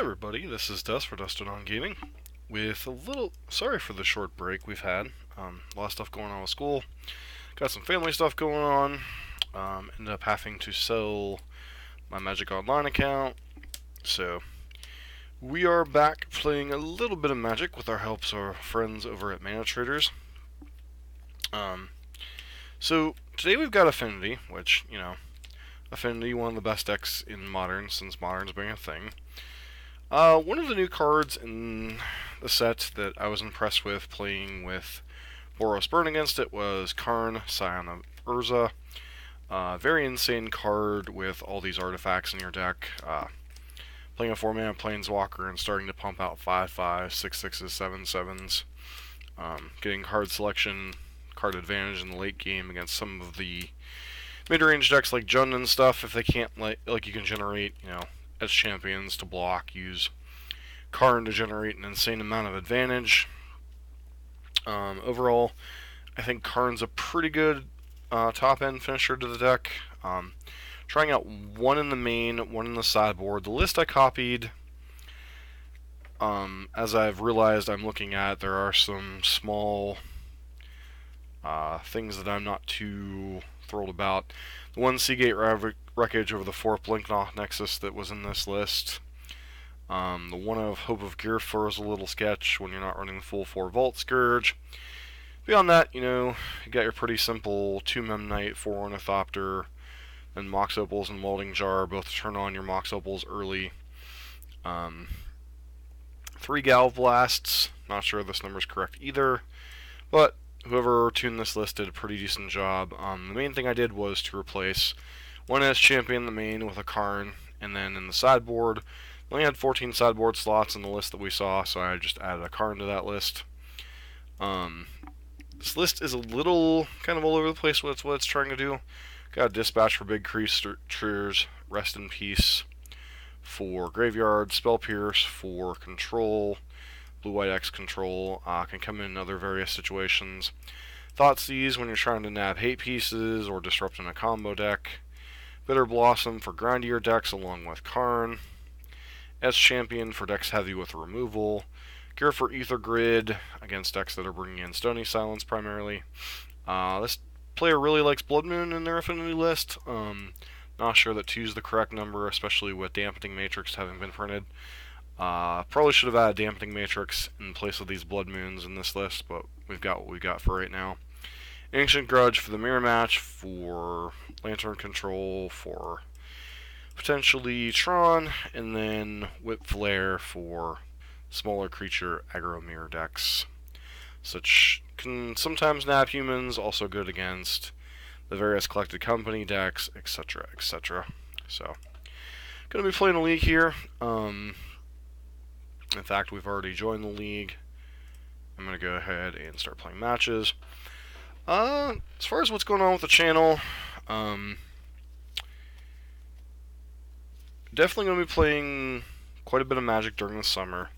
everybody, this is Dust for Dustin on Gaming. With a little, sorry for the short break we've had. A lot of stuff going on with school. Got some family stuff going on. Ended up having to sell my Magic Online account. So, we are back playing a little bit of Magic with our helps our friends over at Mana Traders. So, today we've got Affinity, which, Affinity, one of the best decks in Modern since Modern's been a thing. One of the new cards in the set that I was impressed with playing with Boros Burn against it was Karn, Scion of Urza. Very insane card with all these artifacts in your deck. Playing a 4-mana Planeswalker and starting to pump out 5/5s, 6/6s, 7/7s. Getting card selection, card advantage in the late game against some of the mid-range decks like Jund and stuff. If they can't, like you can generate, as champions to block, use Karn to generate an insane amount of advantage. Overall, I think Karn's a pretty good top-end finisher to the deck. Trying out one in the main, one in the sideboard. The list I copied, as I've realized I'm looking at, there are some small things that I'm not too thrilled about. The one Seagate Wreckage over the 4 Blinknock Nexus that was in this list. The one of Hope of Gearfur is a little sketch when you're not running the full 4 Vault Scourge. Beyond that, you got your pretty simple 2 Memnite, 4 Ornithopter, and Mox Opals and Welding Jar, both turn on your Mox Opals early. 3 Galv Blasts, not sure if this number's correct either, but whoever tuned this list did a pretty decent job. The main thing I did was to replace one S champion in the main with a Karn, and then in the sideboard, we only had 14 sideboard slots in the list that we saw, so I just added a Karn to that list. This list is a little kind of all over the place with what it's trying to do. Got a Dispatch for big creatures, Rest in Peace for Graveyard, Spell Pierce for Control, Blue-White X Control, can come in other various situations. Thoughtseize when you're trying to nab hate pieces or disrupt in a combo deck. Bitter Blossom for grindier decks along with Karn. S Champion for decks heavy with removal. Gear for Ether Grid against decks that are bringing in Stony Silence primarily. This player really likes Blood Moon in their Affinity list. Not sure that 2 is the correct number, especially with Dampening Matrix having been printed. Probably should have added Dampening Matrix in place of these Blood Moons in this list, but we've got what we got for right now. Ancient Grudge for the Mirror Match, for Lantern Control, for potentially Tron, and then Whip Flare for smaller creature aggro mirror decks. Such can sometimes nab humans, also good against the various Collected Company decks, etc., etc. So, gonna be playing a league here. In fact, we've already joined the league. I'm going to go ahead and start playing matches. As far as what's going on with the channel, definitely going to be playing quite a bit of Magic during the summer.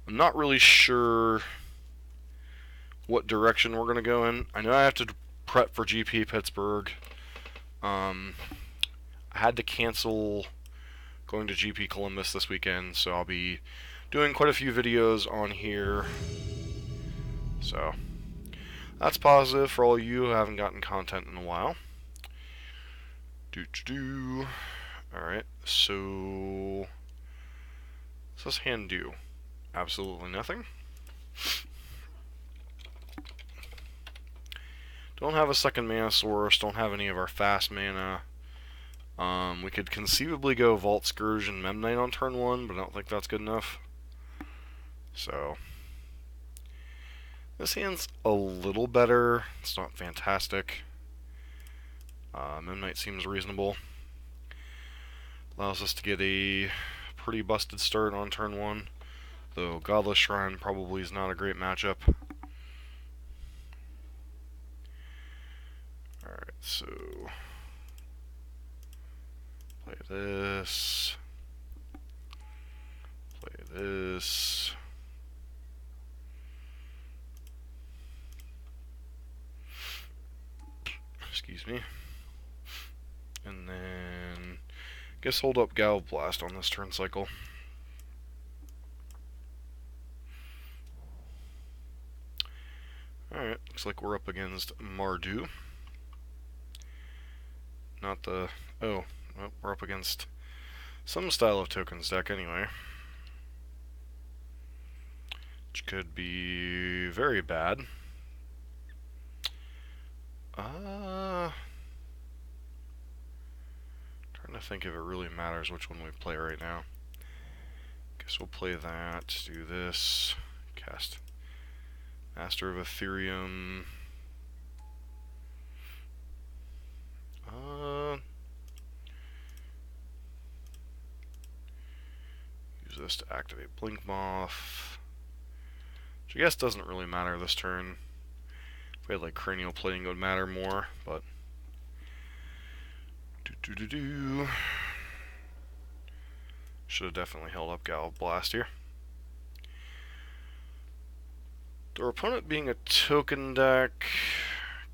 I'm not really sure what direction we're going to go in. I know I have to prep for GP Pittsburgh. I had to cancel going to GP Columbus this weekend, so I'll be doing quite a few videos on here, so that's positive for all you who haven't gotten content in a while. Alright, so what's this hand do? Absolutely nothing. Don't have a second mana source, don't have any of our fast mana. We could conceivably go Vault Scourge and Memnite on turn 1, but I don't think that's good enough. So, this hand's a little better. It's not fantastic. Memnite seems reasonable. Allows us to get a pretty busted start on turn 1, though Godless Shrine probably is not a great matchup. Alright, so play this. Play this. Excuse me. And then guess hold up Galv Blast on this turn cycle. Alright, looks like we're up against Mardu. Not the... Oh, well, we're up against some style of tokens deck anyway. Which could be very bad. Trying to think if it really matters which one we play right now. Guess we'll play that, do this, cast Master of Ethereum. Use this to activate Blink Moth. Which I guess doesn't really matter this turn. If we had like Cranial Plating, it would matter more, but... Should have definitely held up Galv Blast here. Their opponent being a token deck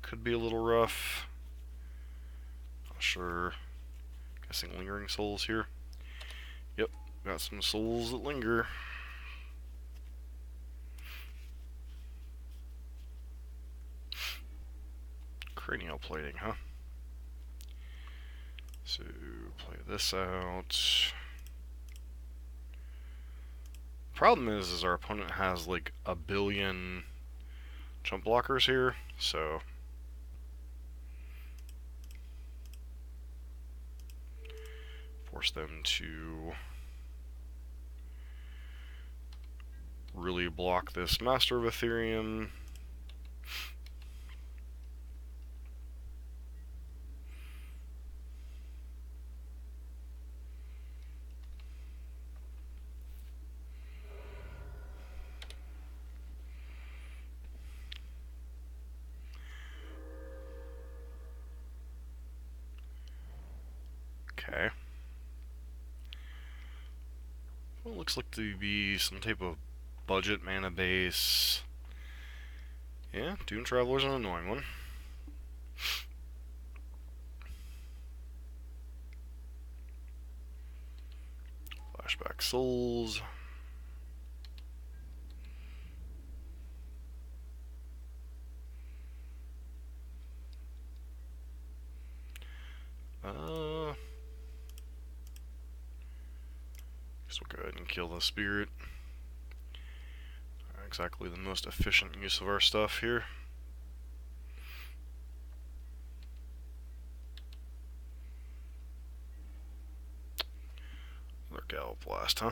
could be a little rough. Not sure. Guessing Lingering Souls here. Yep, got some souls that linger. Cranial Plating, huh? So, play this out. Problem is our opponent has like a billion jump blockers here, so force them to really block this Master of Ethereum. Okay. Well, it looks like to be some type of budget mana base. Yeah, Dune Traveler's an annoying one. Flashback Souls. Guess we'll go ahead and kill the spirit. Not exactly the most efficient use of our stuff here. Another Galv Blast, huh?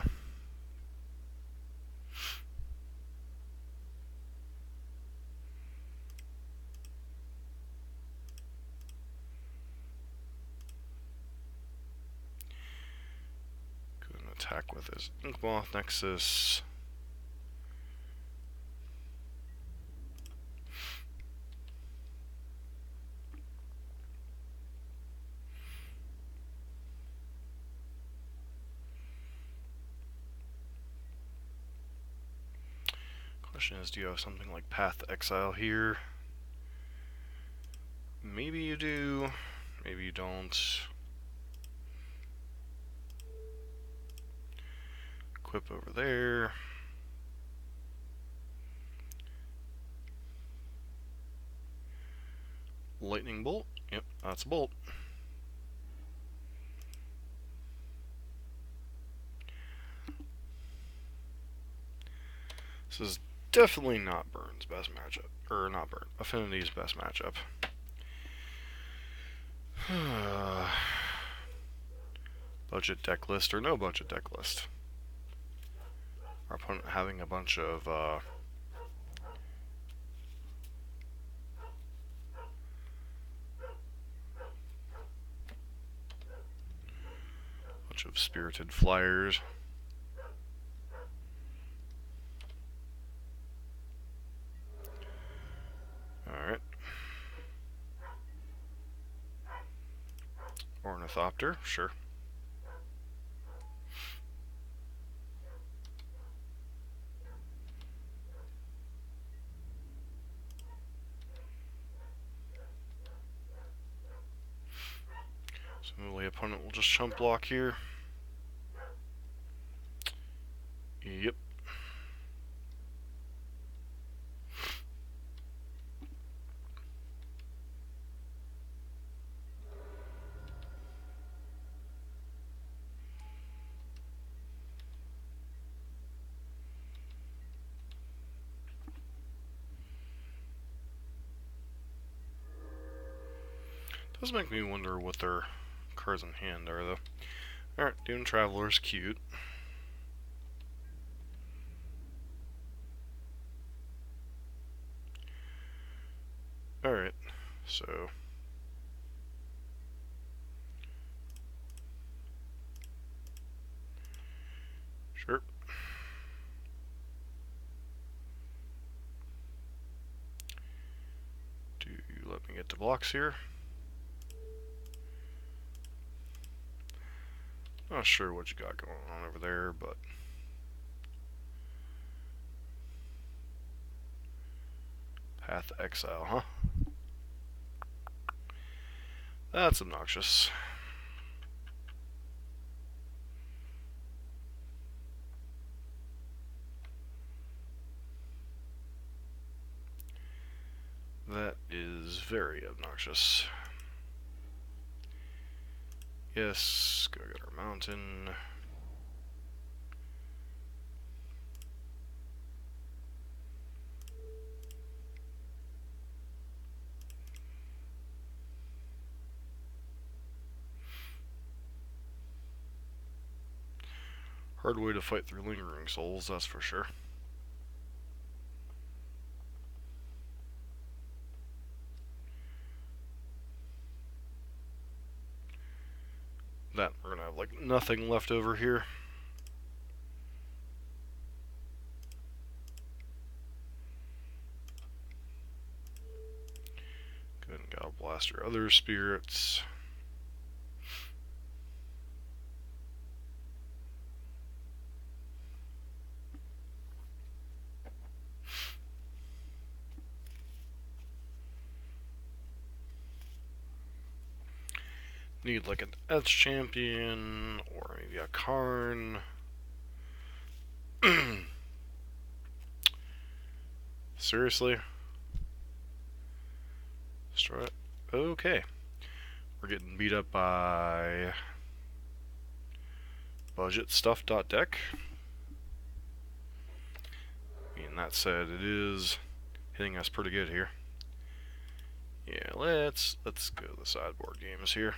Attack with his Inkmoth Nexus. Question is, do you have something like Path to Exile here? Maybe you do, maybe you don't. Equip over there. Lightning Bolt. Yep, that's a bolt. This is definitely not Burn's best matchup. Or not Burn. Affinity's best matchup. Budget deck list or no budget deck list. Our opponent having a bunch of Spirited Flyers. Alright. Ornithopter, sure. So the opponent will just chump block here. Yep. Does make me wonder what their cards in hand are, though. Alright, Dune Traveler's cute. Alright, so... Sure. Do you let me get the blocks here? Not sure what you got going on over there, but... Path Exile, huh? That's obnoxious. That is very obnoxious. Yes, go get our mountain. Hard way to fight through lingering souls, that's for sure. That, we're gonna have like nothing left over here. Go ahead and God blast your other spirits. Need like an Edge champion, or maybe a Karn. Seriously? Destroy it? Okay. We're getting beat up by budgetstuff.deck. And that said, it is hitting us pretty good here. Yeah, let's go to the sideboard games here.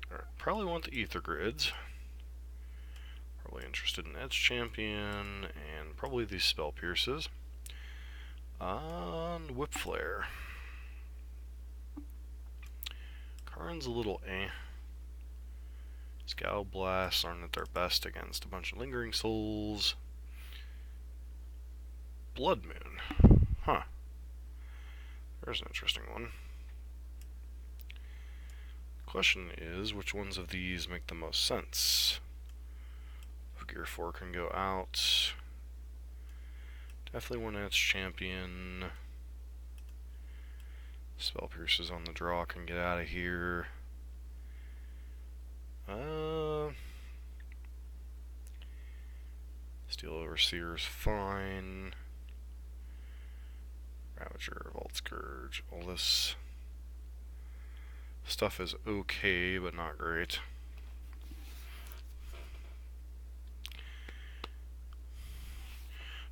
Alright, probably want the Ether Grids. Probably interested in Edge Champion, and probably these Spell Pierces. On Whip Flare. Karn's a little eh. Scowl Blasts aren't at their best against a bunch of Lingering Souls. Blood Moon. Huh. There's an interesting one. Question is, which ones of these make the most sense? Gear 4 can go out. Definitely one Edge champion. Spell Pierces on the draw can get out of here. Steel Overseer is fine. Ravager, Vault Scourge, all this stuff is okay, but not great.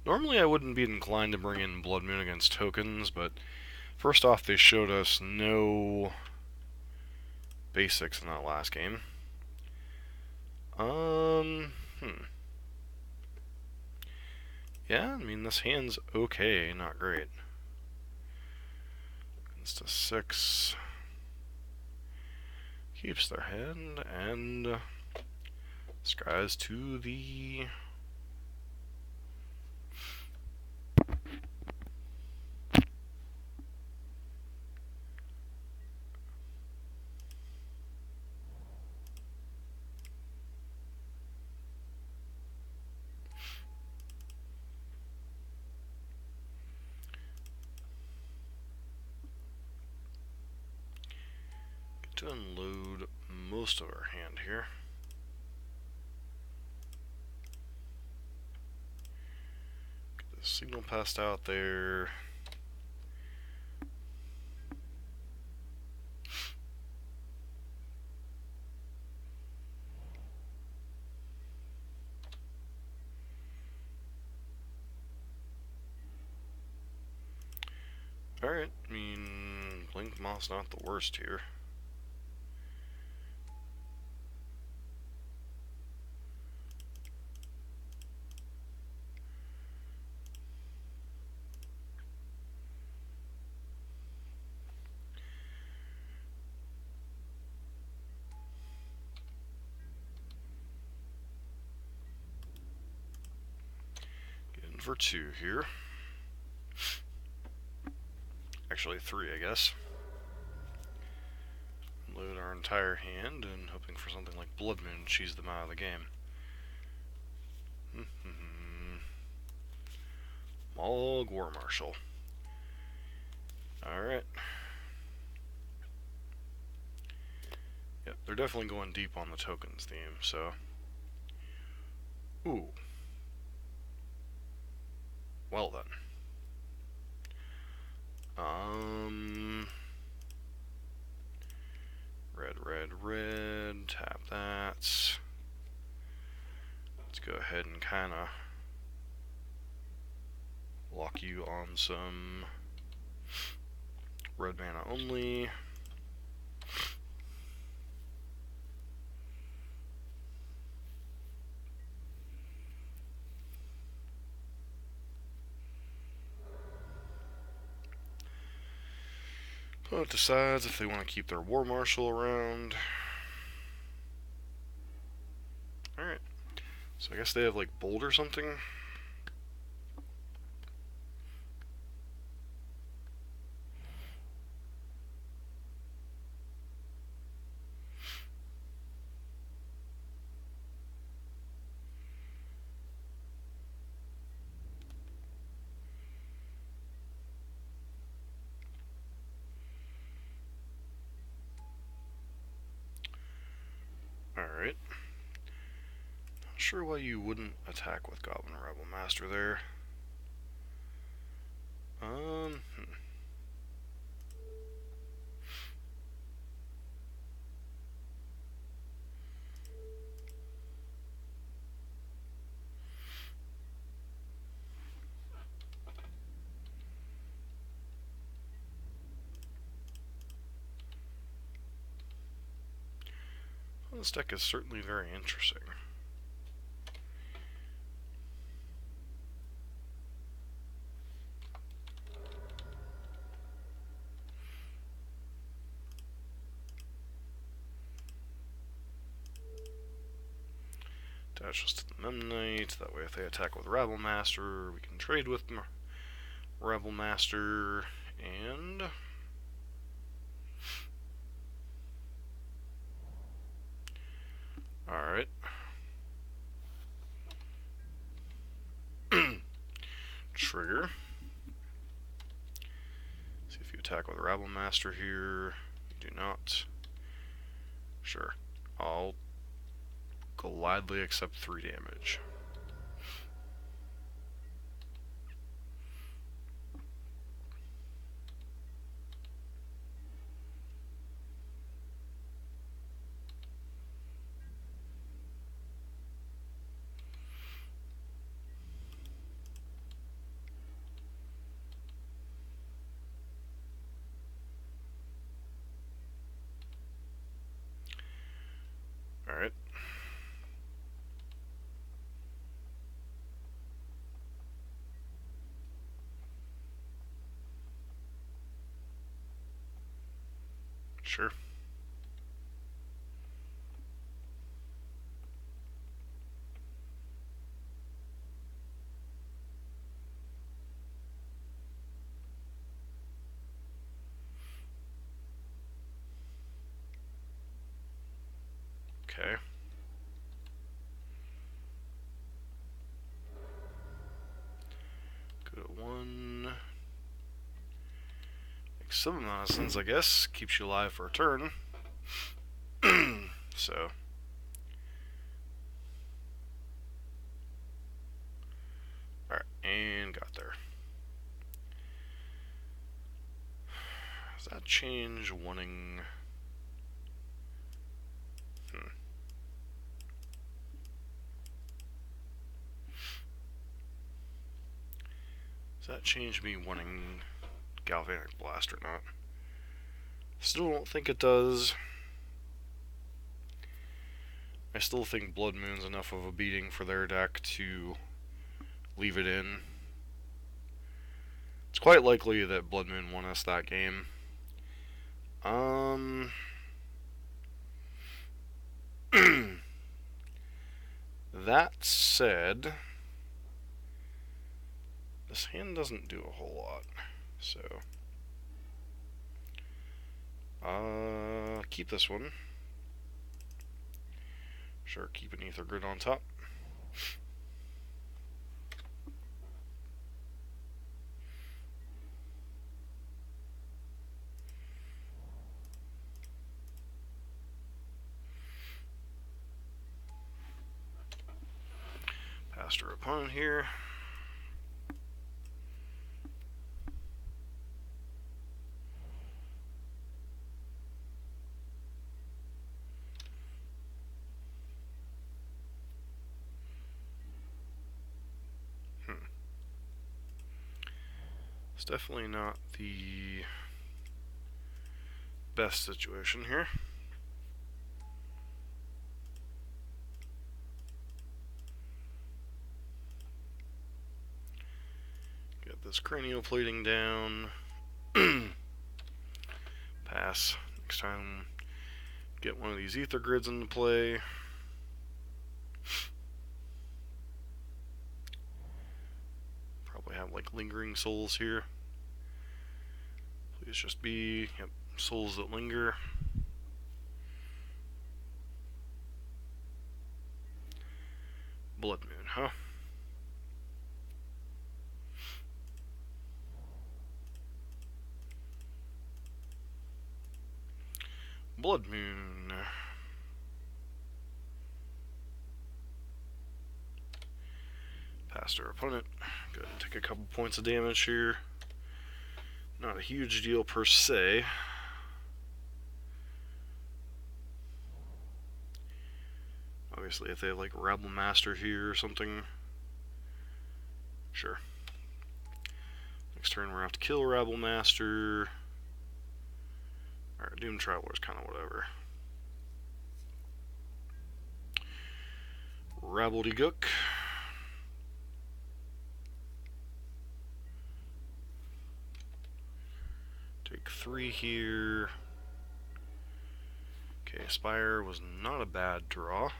Normally I wouldn't be inclined to bring in Blood Moon against tokens, but first off, they showed us no basics in that last game. Yeah, I mean, this hand's okay, not great. It's a 6. Keeps their hand, and scries to the... to unload most of our hand here. Get the signal passed out there. Alright, I mean, Blink Moth's not the worst here. Getting for 2 here. Actually 3, I guess. Load our entire hand and hoping for something like Blood Moon cheese them out of the game. Mog War Marshal. Alright. Yep, they're definitely going deep on the tokens theme, so. Ooh. Well then. Red, tap that. Let's go ahead and kinda lock you on some red mana only. Opponent decides if they want to keep their War Marshal around. Alright. So I guess they have like Bolt or something. Alright. Not sure why you wouldn't attack with Goblin Rebel Master there. Well, this deck is certainly very interesting. Attach us to the Memnite, that way if they attack with Rabble Master, we can trade with Rebel Master, and alright. Trigger. See if you attack with Rabble Master here. You do not. Sure. I'll gladly accept 3 damage. Alright. Sure. Okay. Go to 1. Makes some amount of sense, I guess. Keeps you alive for a turn. So. Alright, and got there. Does that change wanting... Does that change me wanting Galvanic Blast or not. Still don't think it does. I still think Blood Moon's enough of a beating for their deck to leave it in. It's quite likely that Blood Moon won us that game. That said, this hand doesn't do a whole lot, so keep this one. Sure, keep an Ether Grid on top. Past our opponent here. It's definitely not the best situation here. Get this cranial plating down. Pass. Next time, get one of these ether grids into play. Probably have like lingering souls here. Please just be souls that linger. Blood Moon, huh? Blood Moon. Past our opponent. Go ahead and take a couple points of damage here. Not a huge deal per se. Obviously, if they have like Rabble Master here or something, sure. Next turn, we're gonna have to kill Rabble Master. Alright, Doom Traveler's kind of whatever. Rabble-de-gook. Take 3 here. Okay, Spire was not a bad draw.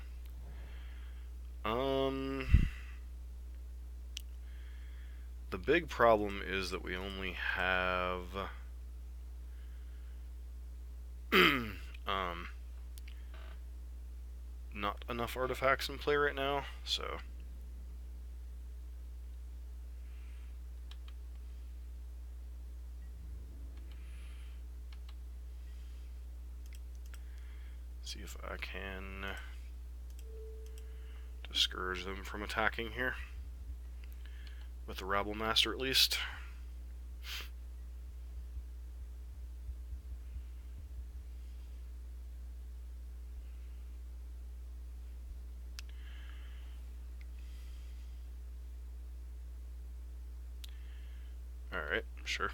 The big problem is that we only have not enough artifacts in play right now, so see if I can discourage them from attacking here. With the Rabble Master, at least. Alright, sure.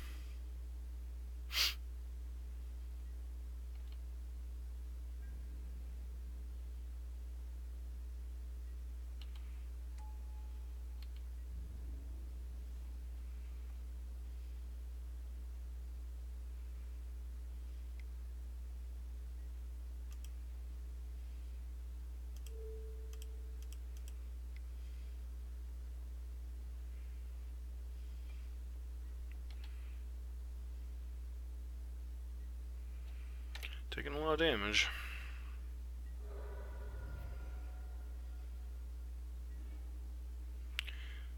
Taking a lot of damage.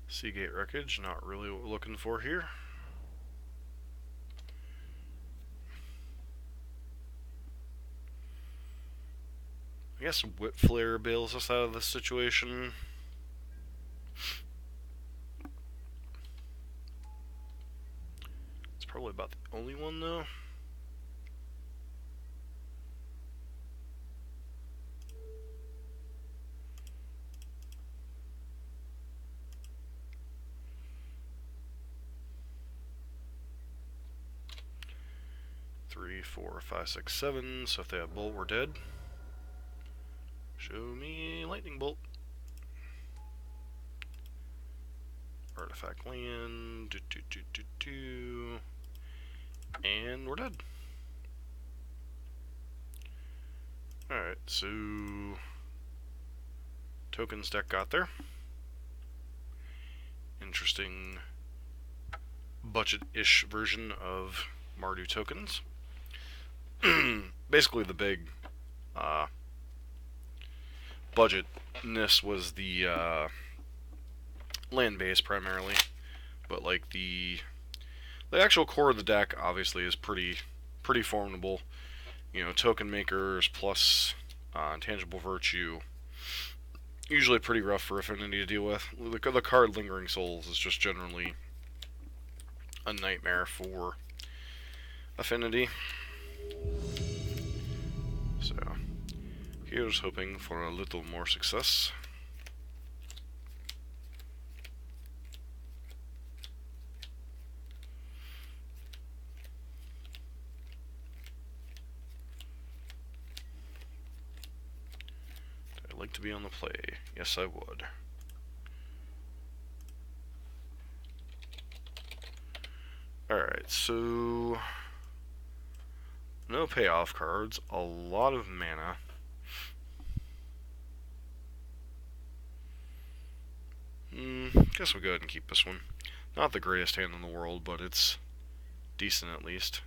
Seagate Wreckage, not really what we're looking for here. I guess Whip Flare bails us out of this situation. It's probably about the only one, though. 3, 4, 5, 6, 7. So if they have bolt, we're dead. Show me lightning bolt. Artifact land. And we're dead. Alright, so tokens deck got there. Interesting budget-ish version of Mardu tokens. Basically the big budgetness was the land base primarily, but like the actual core of the deck obviously is pretty formidable. You know, token makers plus intangible virtue, usually pretty rough for Affinity to deal with. The card Lingering Souls is just generally a nightmare for Affinity. So here's hoping for a little more success. I'd like to be on the play. Yes, I would. Alright, so no payoff cards, a lot of mana. Guess we'll go ahead and keep this one. Not the greatest hand in the world, but it's decent at least.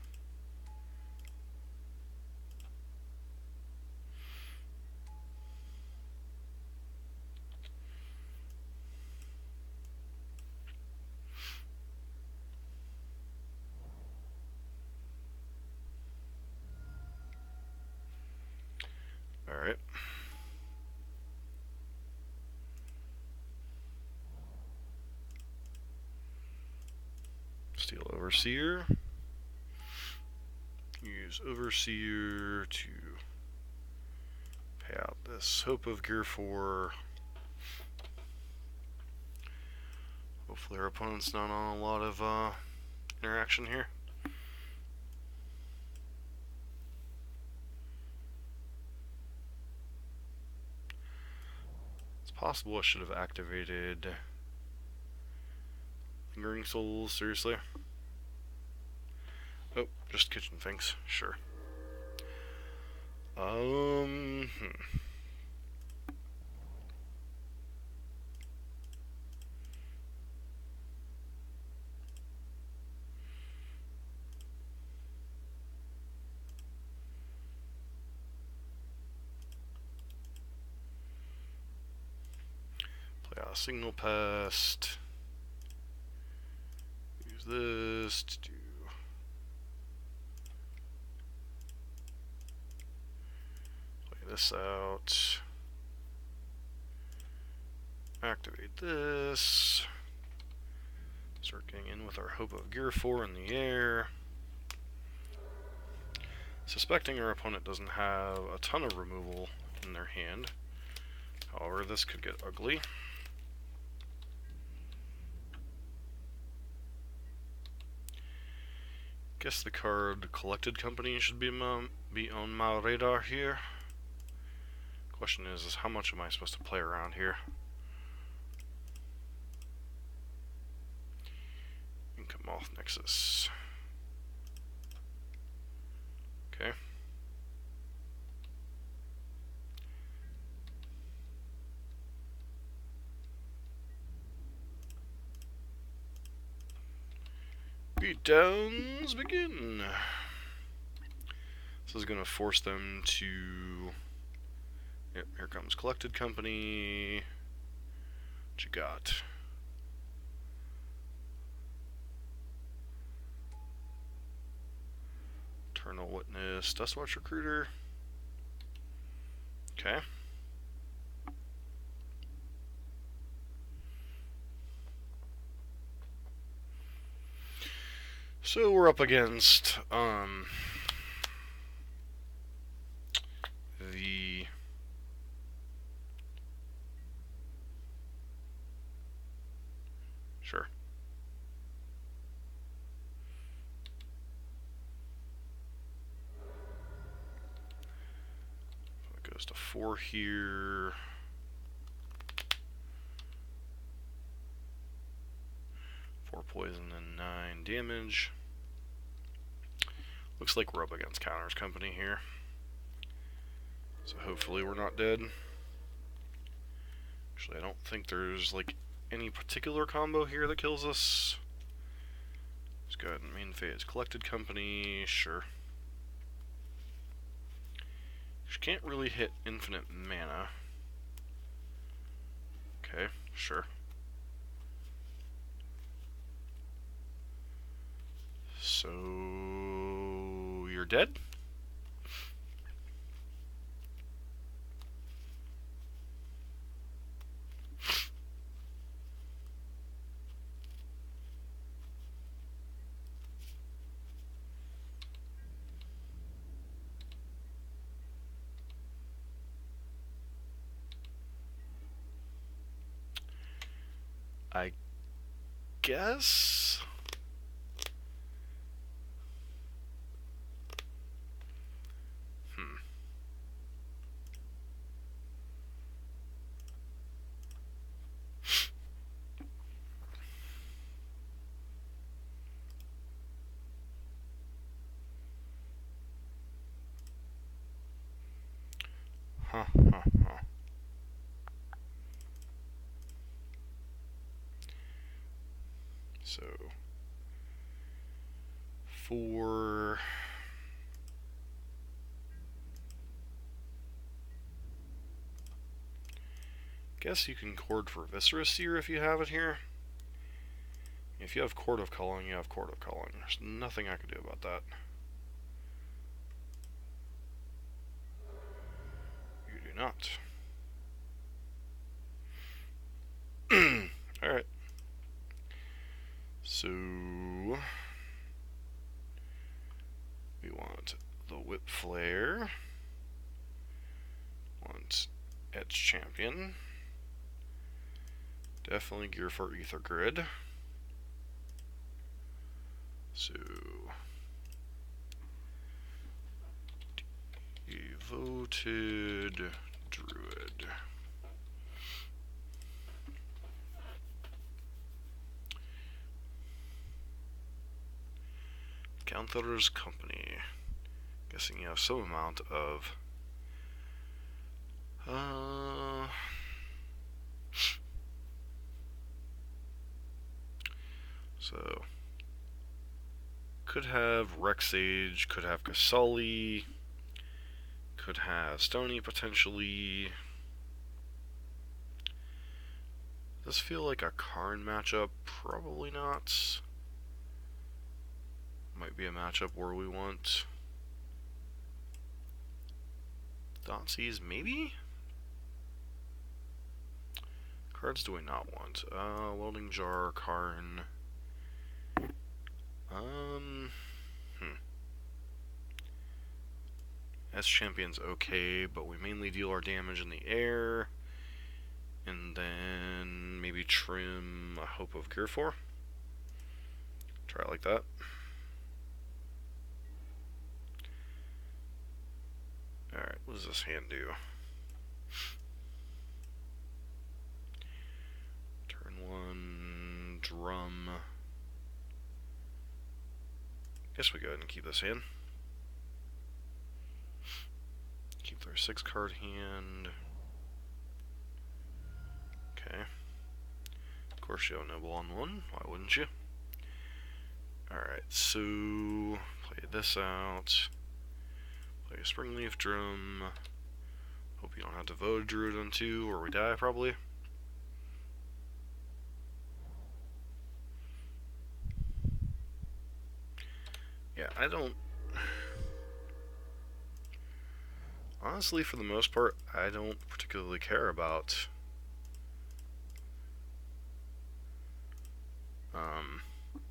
Alright. Steal Overseer. Use Overseer to pay out this Hope of Gear 4. Hopefully our opponent's not on a lot of interaction here. It's possible I should have activated Lingering Souls, seriously? Oh, just Kitchen Finks, sure. Play out a Signal Pest. Use this to do this out. Activate this. Start getting in with our Hope of Gear 4 in the air. Suspecting our opponent doesn't have a ton of removal in their hand. However, this could get ugly. Guess the card Collected Company should be on my radar here. Question is how much am I supposed to play around here? Income Moth Nexus. Okay. Beatdowns begin. This is going to force them to... Yep, here comes Collected Company. What you got? Eternal Witness, Dustwatch Recruiter. Okay. So we're up against the sure. Goes to 4 here. Four poison and 9 damage. Looks like we're up against Counter's Company here. So hopefully we're not dead. Actually, I don't think there's like any particular combo here that kills us. Let's go ahead and main phase. Collected Company, sure. She can't really hit infinite mana. Okay, sure. So you're dead? I guess. So, for guess you can chord for Viscera Seer if you have it here. If you have Chord of Culling, you have Chord of Culling. There's nothing I can do about that. You do not. Alright. So we want the Whip Flare. Want Edge Champion. Definitely gear for Ether Grid. So Devoted Druid. Counter's Company. Guessing you have some amount of so could have Rexage, could have Kasali, could have Stony potentially. Does this feel like a Karn matchup? Probably not. Might be a matchup where we want Dotsies, maybe? Cards do we not want? Welding Jar, Karn. S Champion's okay, but we mainly deal our damage in the air. And then maybe trim a Hope of Gear 4. Try it like that. Alright, what does this hand do? Turn 1, drum. Guess we go ahead and keep this hand. Keep their 6-card hand. Okay. Of course you have Noble on 1, why wouldn't you? Alright, so play this out. Play a Springleaf Drum. Hope you don't have to vote a Druid on 2 or we die probably. Yeah, I don't... Honestly, for the most part, I don't particularly care about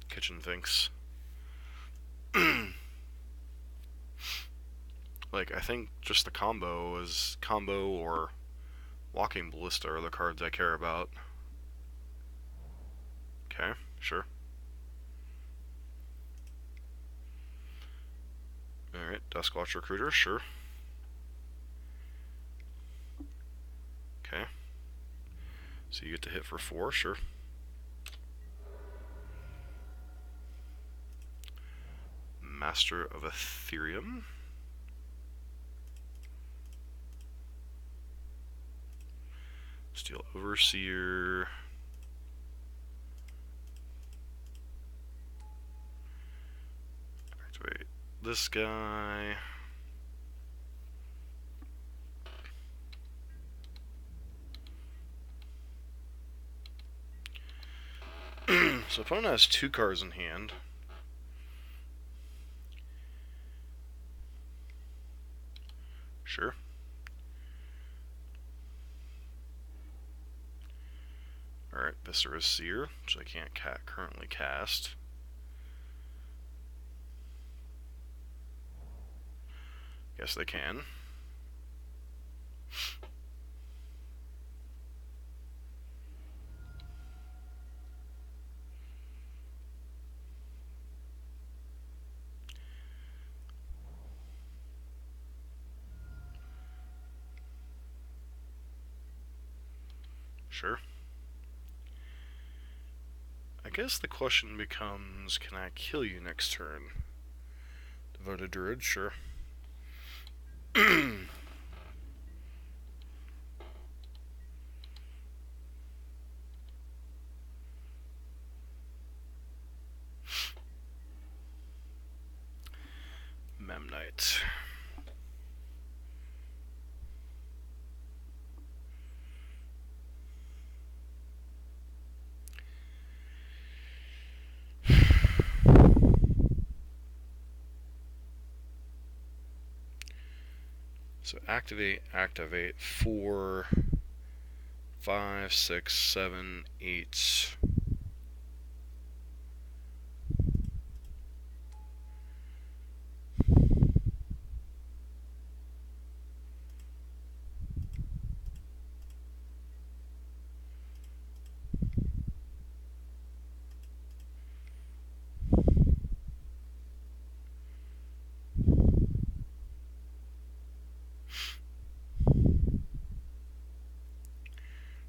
Kitchen Finks. Like, I think just the combo or Walking Ballista are the cards I care about. Okay, sure. Alright, Duskwatch Recruiter, sure. So you get to hit for 4, sure. Master of Ethereum. Steel Overseer. Activate this guy. So opponent has 2 cards in hand. Sure. Alright, Viscera's Seer, which I can't currently cast. Guess they can. Sure. I guess the question becomes, can I kill you next turn? Devoted Druid, sure. Memnite. So activate, 4, 5, 6, 7, 8.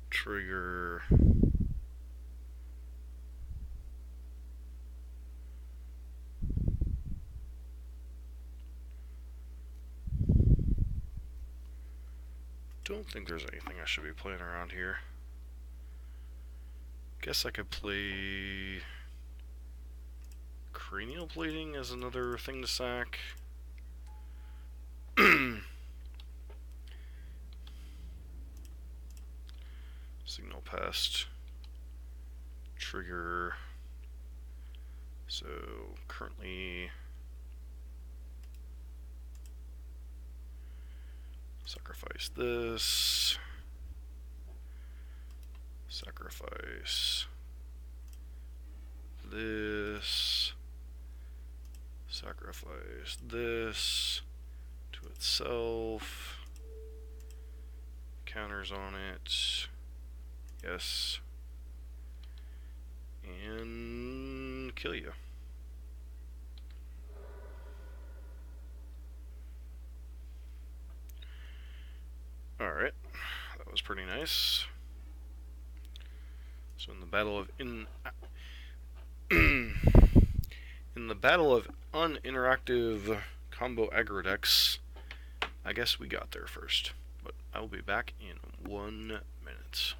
Trigger. Don't think there's anything I should be playing around here. Guess I could play Cranial Plating as another thing to sack. Signal Pest. Trigger. So currently sacrifice this. Sacrifice this. Sacrifice this to itself. Counters on it. Yes. And kill you. Alright. That was pretty nice. So in the battle of in the battle of uninteractive combo aggro decks, I guess we got there first. But I will be back in 1 minute.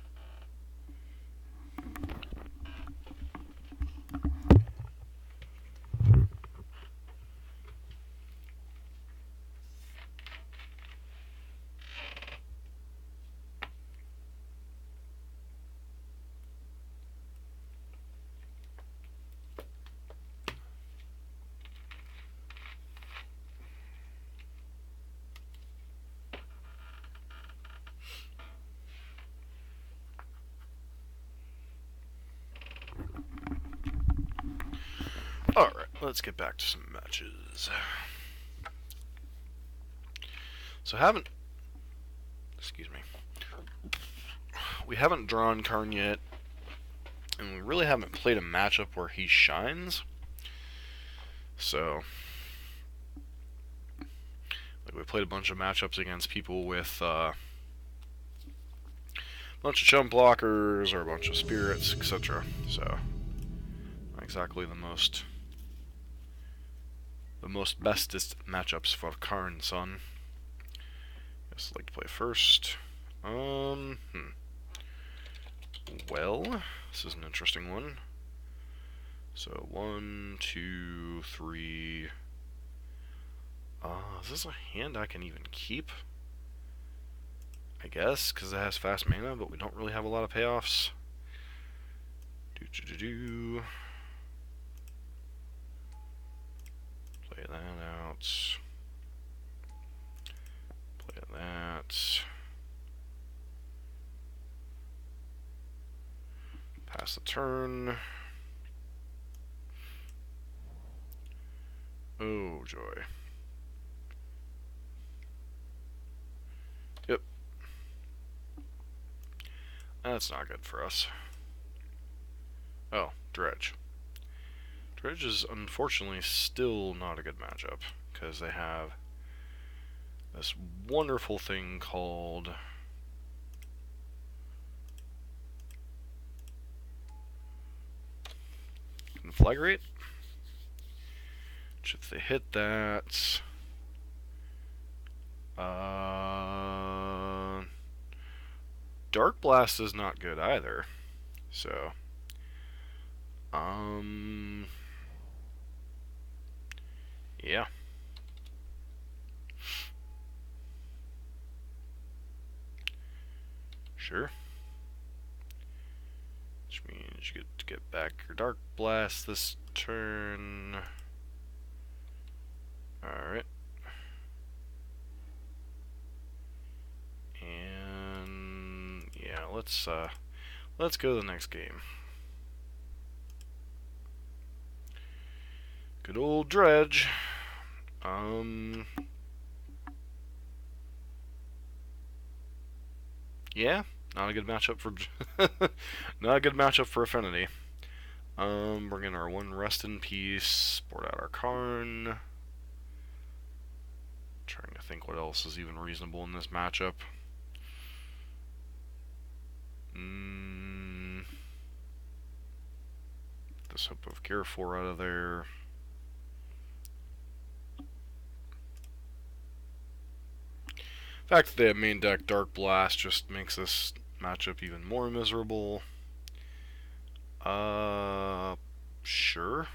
Alright, let's get back to some matches. So we haven't drawn Karn yet, and we really haven't played a matchup where he shines. So, like, we played a bunch of matchups against people with bunch of chump blockers or a bunch of spirits, etc. So, not exactly the most bestest matchups for Karn, son. Guess I'd like to play first. Well, this is an interesting one. So 1, 2, 3. Is this a hand I can even keep? I guess, because it has fast mana, but we don't really have a lot of payoffs. Play that out. Play that. Pass the turn. Oh, joy. Yep. That's not good for us. Oh, Dredge. Dredge is unfortunately still not a good matchup, because they have this wonderful thing called Conflagrate, which if they hit that, Dark Blast is not good either. So, yeah. Sure. Which means you get to get back your Dark Blast this turn. Alright. And yeah, let's go to the next game. Good old Dredge. Yeah, not a good matchup for not a good matchup for Affinity. We're getting our one Rest in Peace, board out our Karn. Trying to think what else is even reasonable in this matchup. This Hope of Care 4 out of there. The fact that they have main deck Dark Blast just makes this matchup even more miserable. Sure.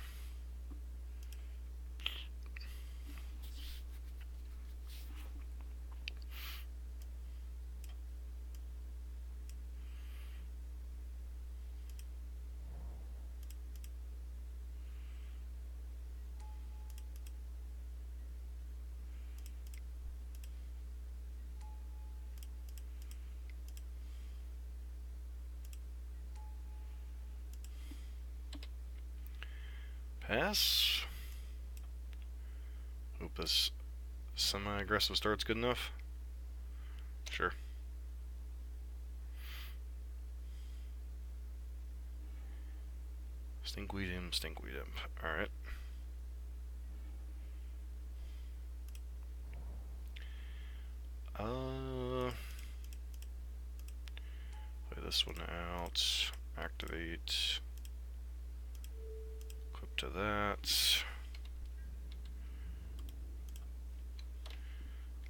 Pass. Hope this semi-aggressive start's good enough. Sure. Stinkweed him, stinkweed him. Alright. Play this one out. Activate. Equip to that.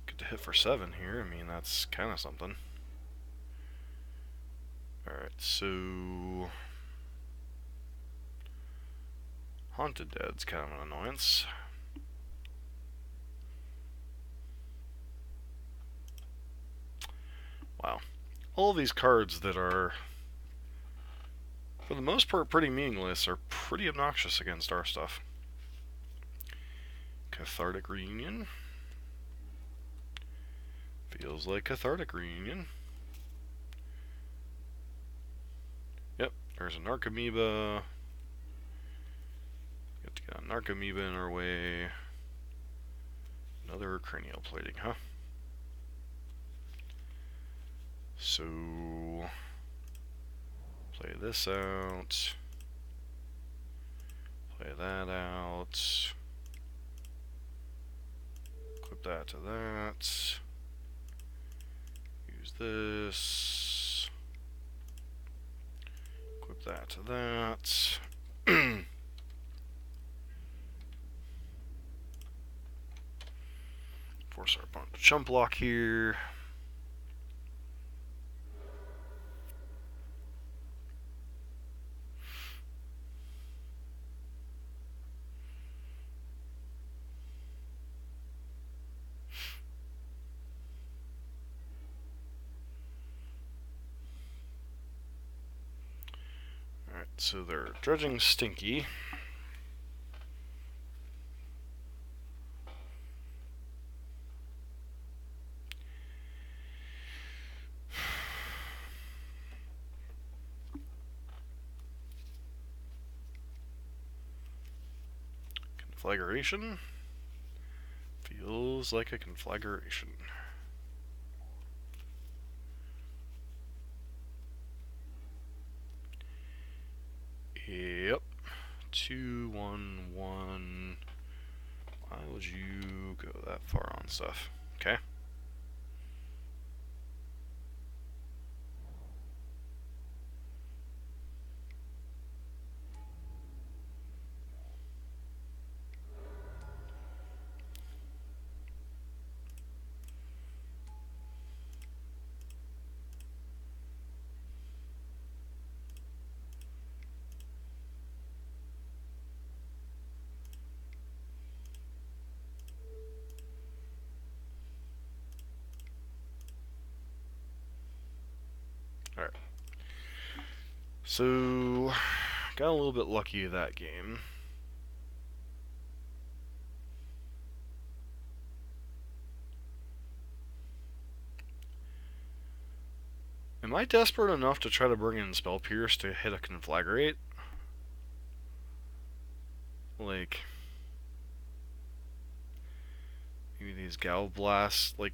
Get to hit for 7 here. I mean, that's kind of something. Alright, so Haunted Dead's kind of an annoyance. Wow. All of these cards that are, for the most part, pretty meaningless are pretty obnoxious against our stuff. Cathartic Reunion. Feels like Cathartic Reunion. Yep, there's a Narcomoeba. Get to get a Narcomoeba in our way. Another Cranial Plating, huh? So, play this out. Play that out. Equip that to that. Use this. that to that. Force our opponent to chump block here. Alright, so they're dredging Stinky. Conflagration. Feels like a conflagration. Yep. 2, 1, 1. Why would you go that far on stuff? Okay. Alright. So, got a little bit lucky that game. Am I desperate enough to try to bring in Spell Pierce to hit a Conflagrate? Like, maybe these Galv Blasts, like,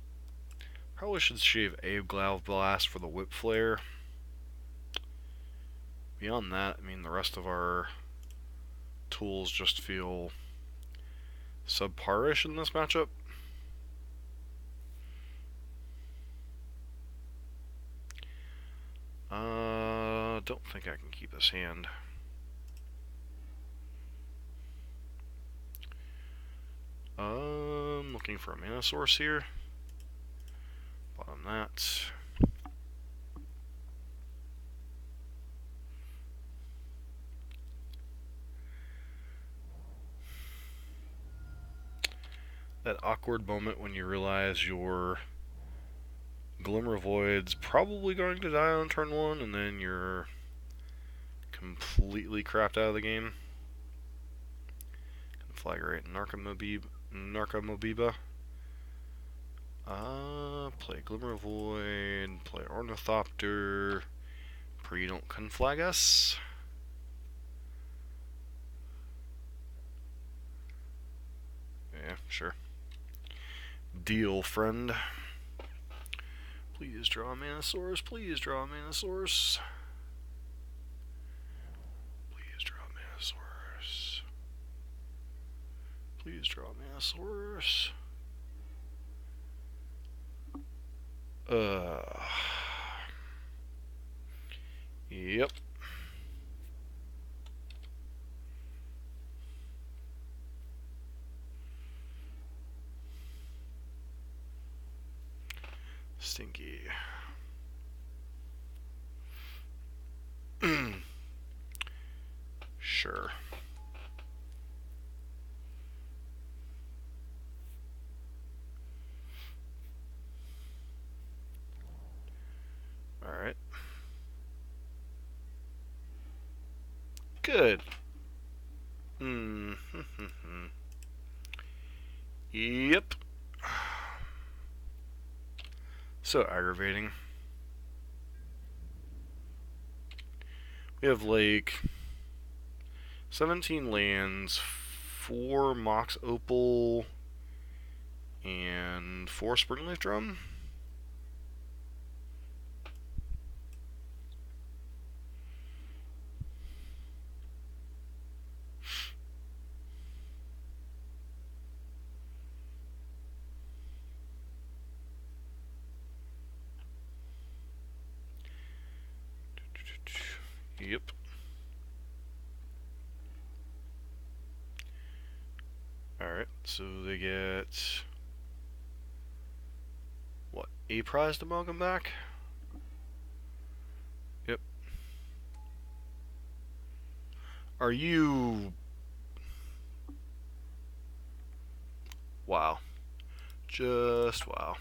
probably should shave a Galv Blast for the Whip Flare. Beyond that, I mean, the rest of our tools just feel subparish in this matchup. Don't think I can keep this hand. Looking for a mana source here. Bottom that. That awkward moment when you realize your Glimmer Void's probably going to die on turn 1, and then you're completely crapped out of the game. Conflagrate Narcomoeba. Play Glimmer Void, play Ornithopter. Pre don't conflag us. Yeah, sure. Deal, friend. Please draw a mana source. Please draw a mana source. Please draw a mana source. Please draw a mana source. Yep. Stinky. Sure. Alright. Good. Yep. So aggravating. We have like 17 lands, 4 Mox Opal, and 4 Springleaf Drum. Yep. So they get what? A prize to welcome back? Yep. Are you... Wow. Just wow.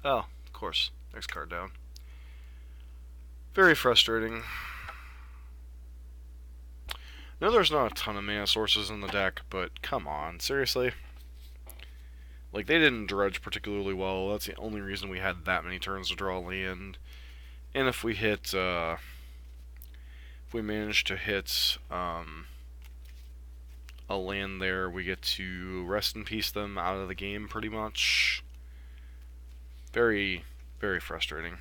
Oh, of course. Next card down. Very frustrating. No, there's not a ton of mana sources in the deck, but come on, seriously? Like, they didn't dredge particularly well. That's the only reason we had that many turns to draw land. And if we hit, if we manage to hit, a land there, we get to rest in peace them out of the game, pretty much. Very, very frustrating.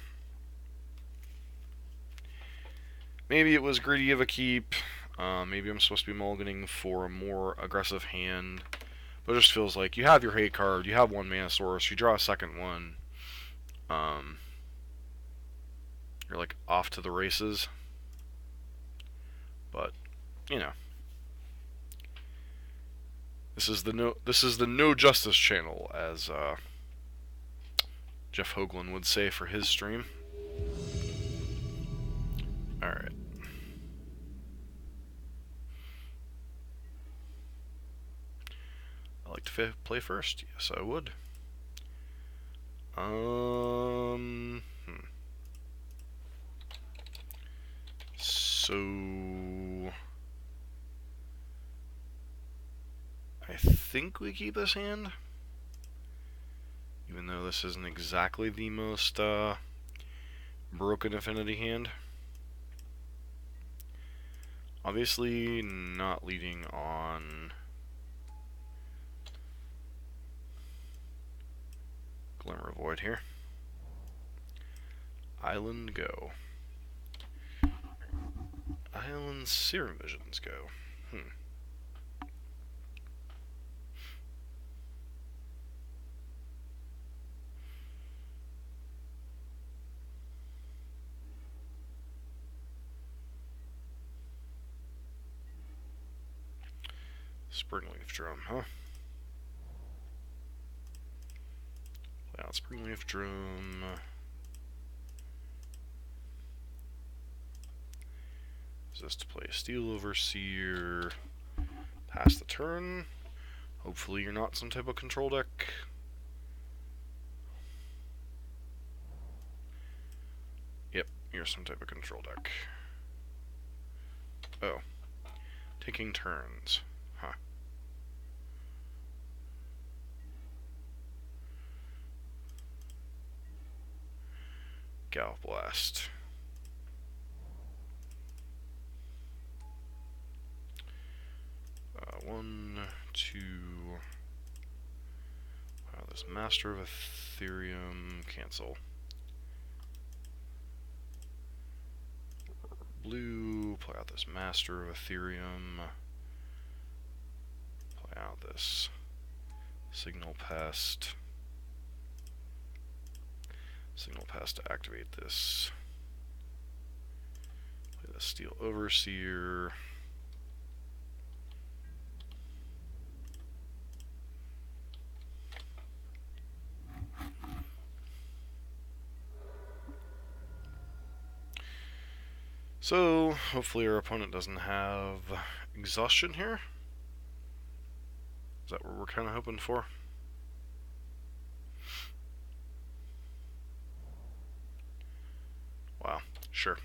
Maybe it was greedy of a keep. Maybe I'm supposed to be mulliganing for a more aggressive hand. But it just feels like you have your hate card, you have one mana source, you draw a second one. You're like off to the races. But, you know. This is the no justice channel, as Jeff Hoagland would say for his stream. Alright. I like to play first. Yes, I would. So I think we keep this hand, even though this isn't exactly the most broken Affinity hand. Obviously not leading on Glimmer Void here. Island go. Island Serum Visions go. Springleaf Drum, huh? Play out Springleaf Drum. Just to play Steel Overseer. Pass the turn. Hopefully you're not some type of control deck. Yep, you're some type of control deck. Oh. Taking turns. Huh. Gal Blast. One, two. Wow, this Master of Ethereum. Cancel. Blue. Play out this Master of Ethereum. Play out this Signal Pest. Signal Pest to activate this. Play the Steel Overseer. So, hopefully our opponent doesn't have exhaustion here. Is that what we're kind of hoping for? Wow, sure.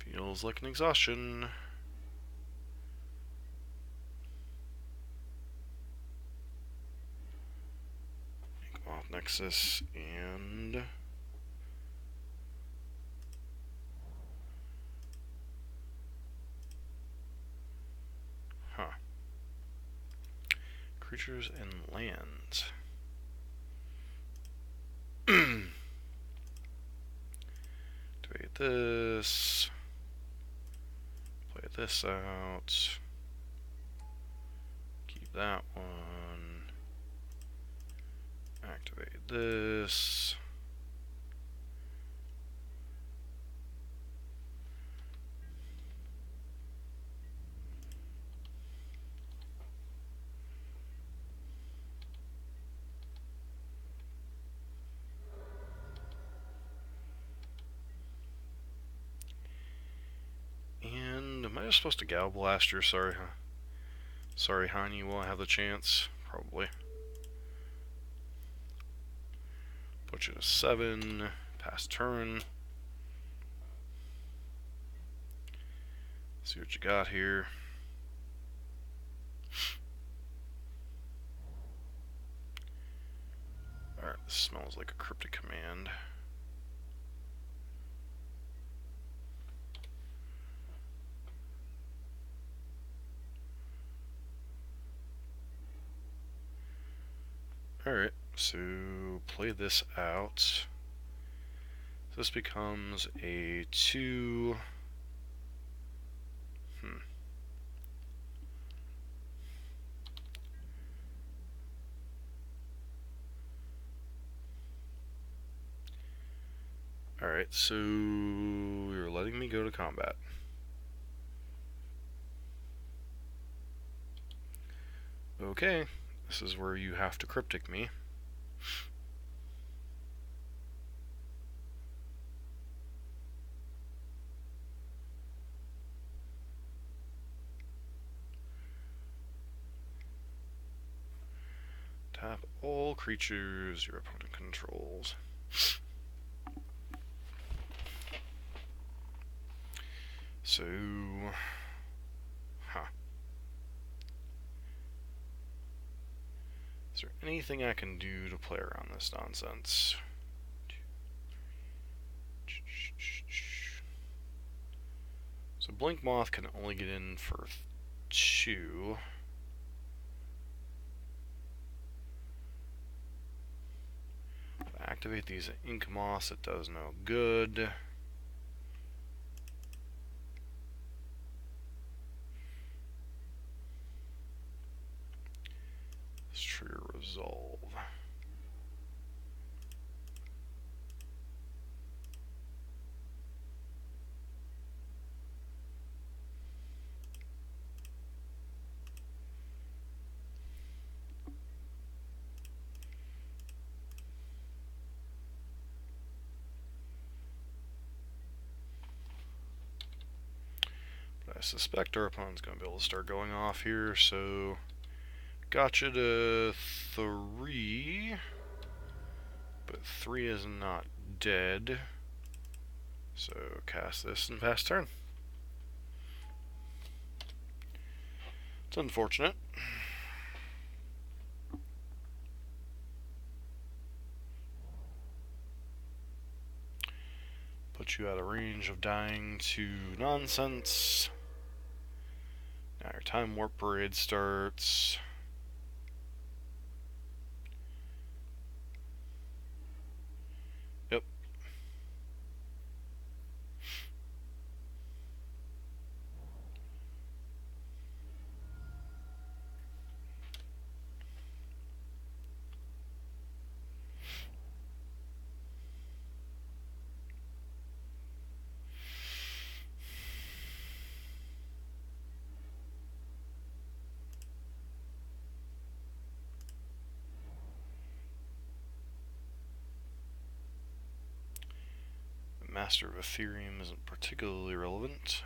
Feels like an exhaustion. Off Nexus and creatures and lands. Activate this. Play this out. Keep that one. Activate this. And am I just supposed to Gal Blast your Sorry, huh? Sorry, hon, you won't have the chance. Probably. Put you to 7. Pass turn. See what you got here. Alright, this smells like a cryptic command. Alright, so play this out. This becomes a 2. Alright, so you're letting me go to combat. Okay, this is where you have to cryptic me. Tap all creatures your opponent controls. So, is there anything I can do to play around this nonsense? So Blink Moth can only get in for 2. Activate these Ink Moths, it does no good. Let's trigger Resolve. I suspect our opponent's going to be able to start going off here, so gotcha to 3, but 3 is not dead, so cast this and pass turn. It's unfortunate. Put you out of range of dying to nonsense. Now your Time Warp Parade starts. Yep. Master of Ethereum isn't particularly relevant.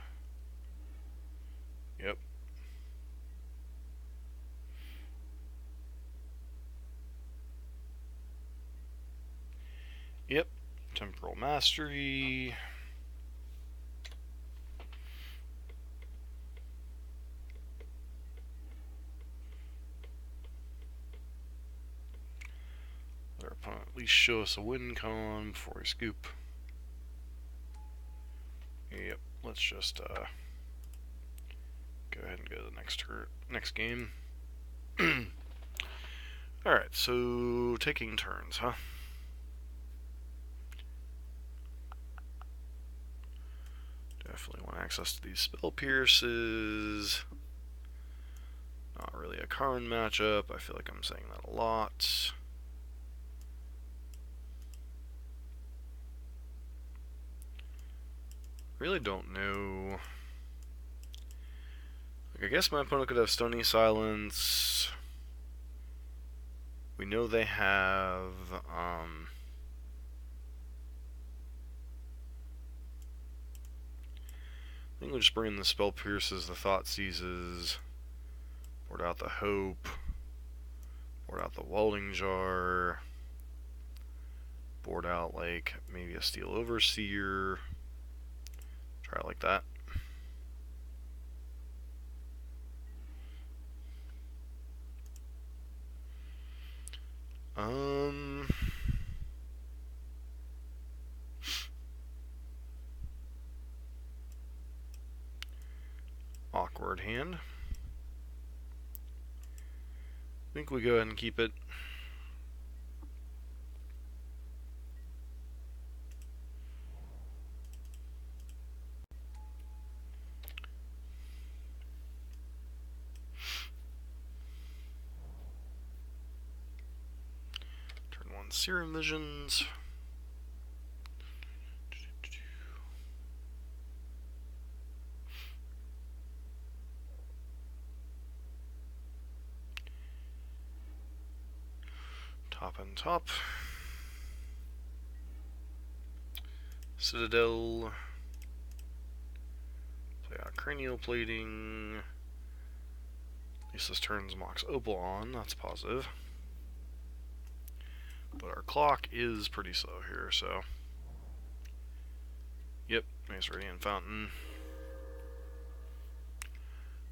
Yep. Yep. Temporal Mastery. Their opponent at least show us a win con before we scoop. Yep, let's just go ahead and go to the next game. Alright, so taking turns, huh? Definitely want access to these Spell Pierces. Not really a Karn matchup. I feel like I'm saying that a lot. Really don't know. Like, I guess my opponent could have Stony Silence. We know they have, I think we'll just bring in the Spell Pierces, the Thought Seizes, board out the Hope, board out the Welding Jar, board out, like, maybe a Steel Overseer. Try it like that. Awkward hand. I think we go ahead and keep it. Turn 1 Serum Visions. Top and top. Citadel. Play out Cranial Plating. At least this turns Mox Opal on, that's positive. But our clock is pretty slow here, so. Yep, nice Radiant Fountain.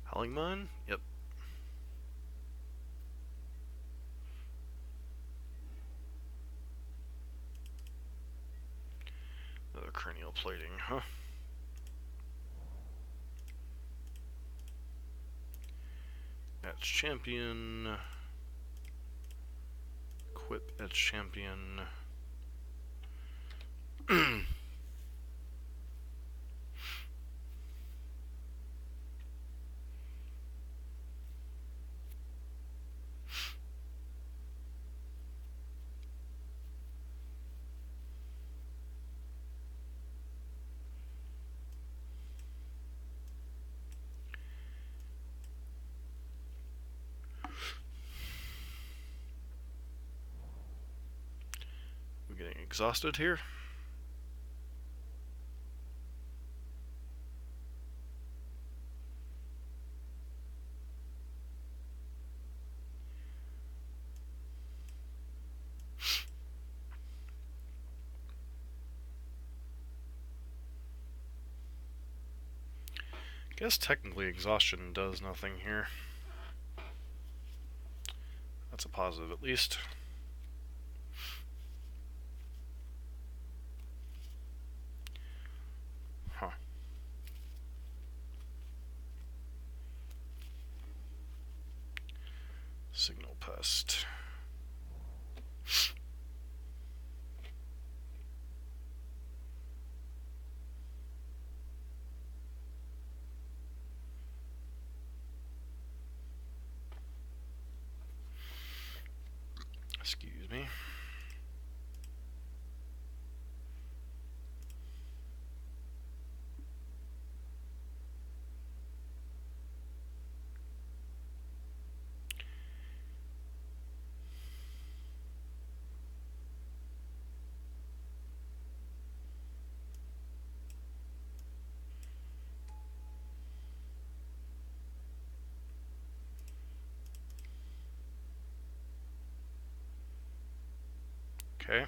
Howling Mine? Yep. Another Cranial Plating, huh? That's Champion. Equip as Champion. We're getting exhausted here. I guess technically exhaustion does nothing here. That's a positive at least. Huh. Signal Pest. Excuse me. Okay.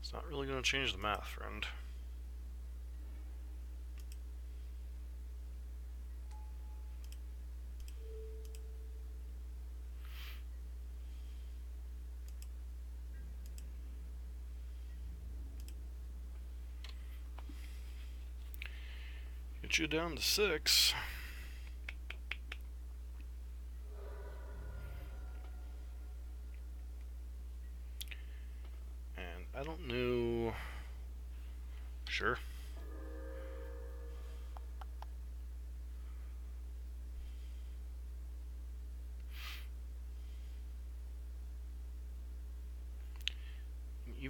It's not really going to change the math, friend. Get you down to 6.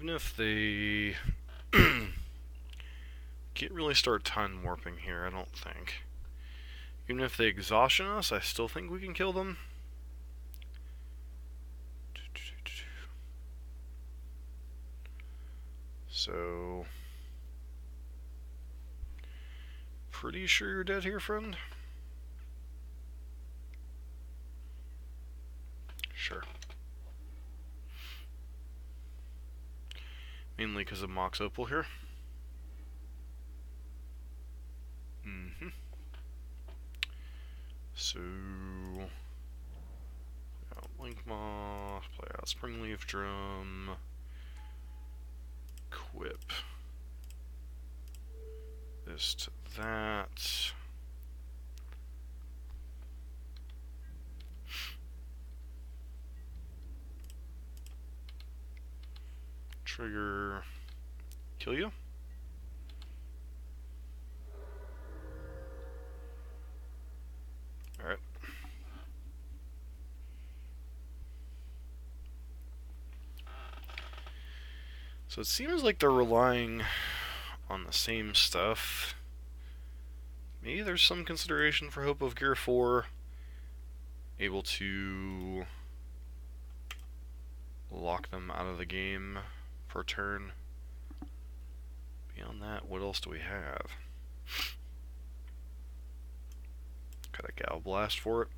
even if they can't really start time warping here, I don't think. Even if they exhaustion us, I still think we can kill them. So, pretty sure you're dead here, friend? Sure. Mainly because of Mox Opal here. So, play out Blink Moth, play out Springleaf Drum, equip this to that. Trigger, kill you. Alright. So it seems like they're relying on the same stuff. Maybe there's some consideration for Hope of Gear 4. Able to lock them out of the game per turn. Beyond that, what else do we have? Got a Gal Blast for it.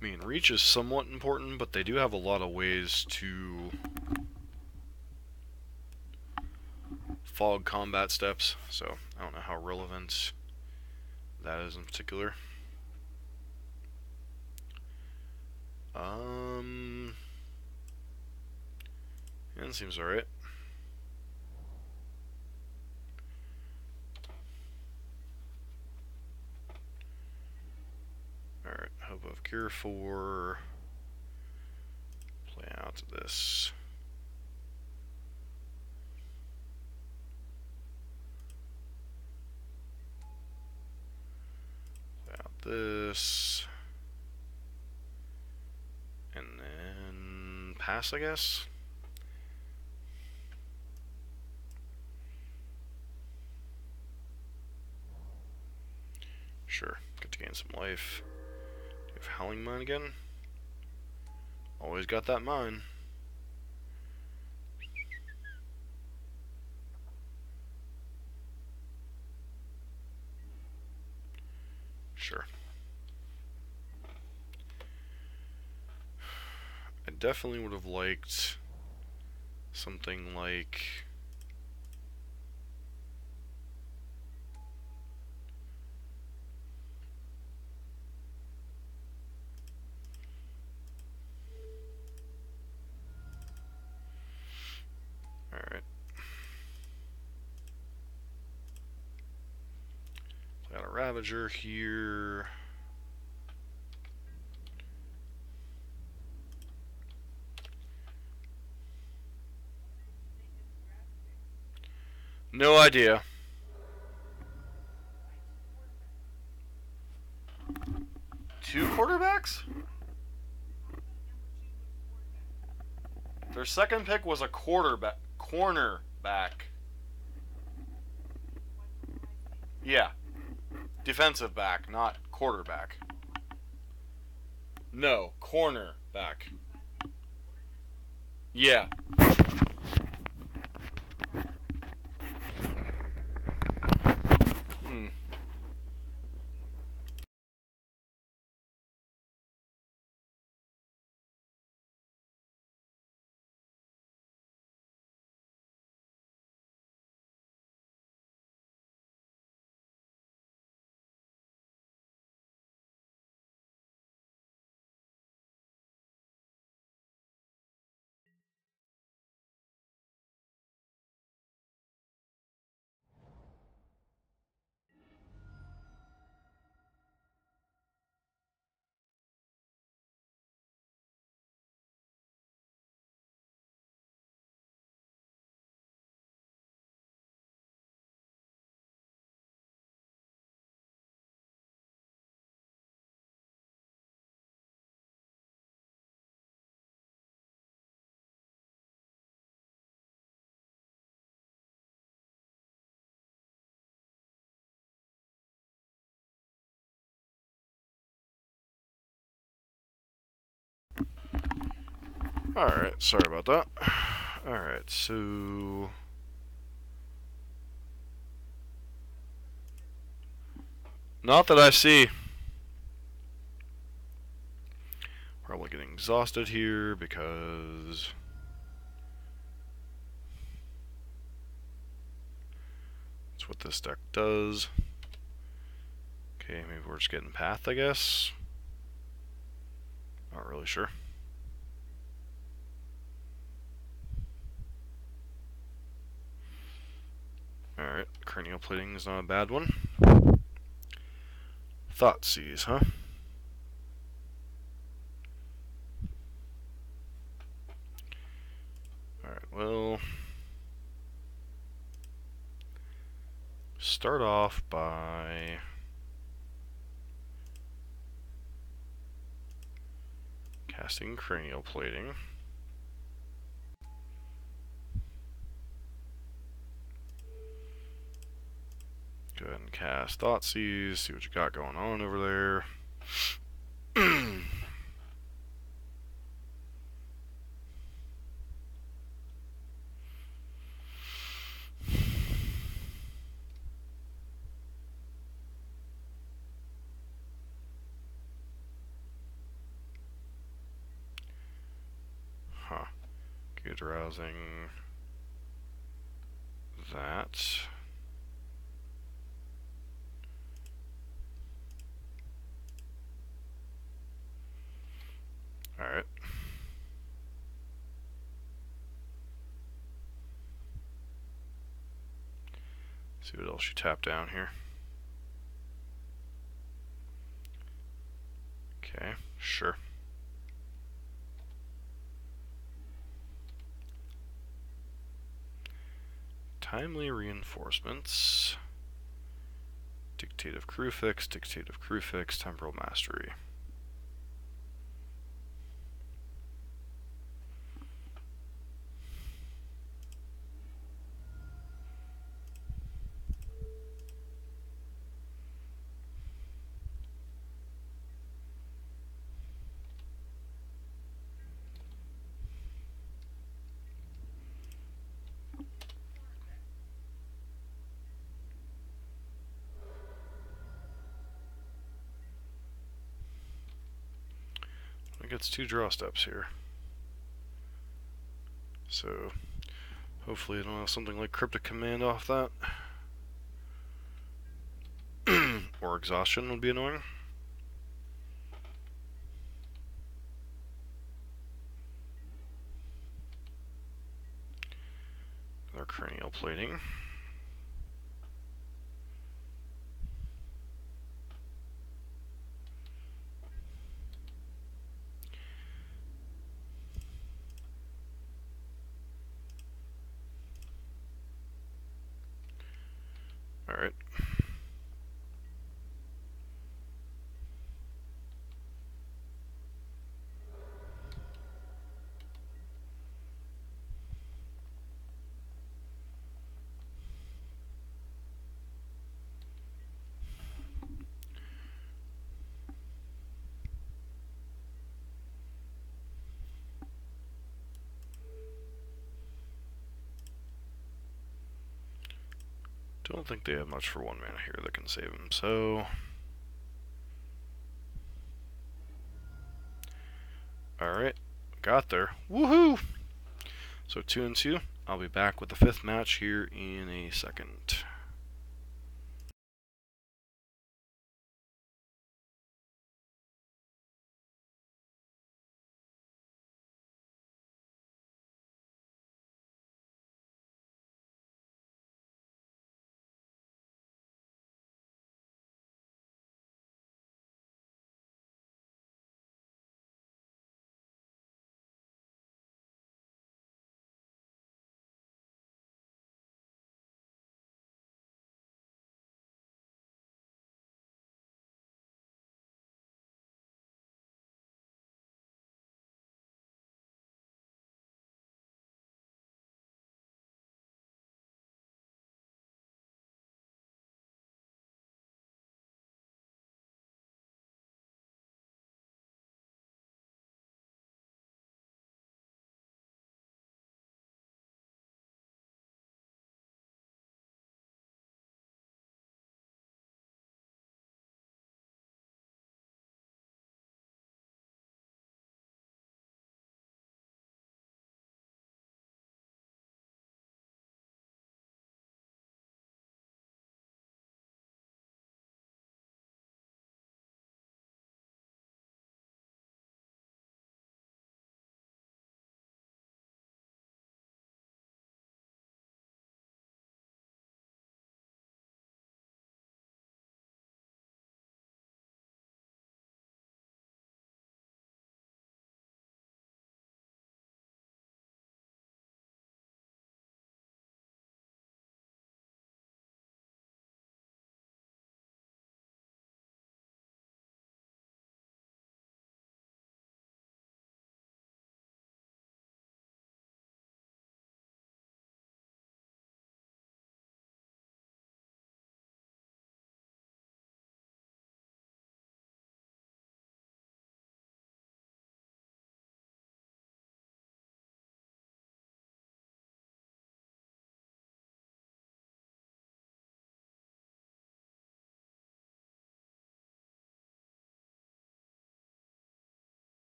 I mean, reach is somewhat important, but they do have a lot of ways to fog combat steps, so I don't know how relevant that is in particular. Yeah, it seems alright. Alright, Hope of Cure 4. Play out this. Play out this. And then pass, I guess. Sure, get to gain some life. Do you have Howling Mine again? Always got that mine. Sure. I definitely would have liked something like alright. Got a Ravager here. No idea. Two quarterbacks? Their second pick was a cornerback. Yeah. Defensive back, not quarterback. No, cornerback. Yeah. Alright, sorry about that. Alright, so... Not that I see. Probably getting exhausted here because... that's what this deck does. Okay, maybe we're just getting Path, I guess. Not really sure. Alright, cranial plating is not a bad one. Thoughtseize, huh? Alright, well... start off by... casting cranial plating. Go ahead and cast Thoughtseize, see what you got going on over there. Huh. Good arousing that. Alright. See what else you tap down here. Okay, sure. Timely reinforcements. Dictative Crew Fix, Temporal Mastery. It gets 2 draw steps here. So, hopefully I don't have something like Cryptic Command off that. Or Exhaustion would be annoying. Another cranial plating. Alright. Don't think they have much for 1 mana here that can save him, so... Alright, got there. Woohoo! So 2 and 2. I'll be back with the 5th match here in a second.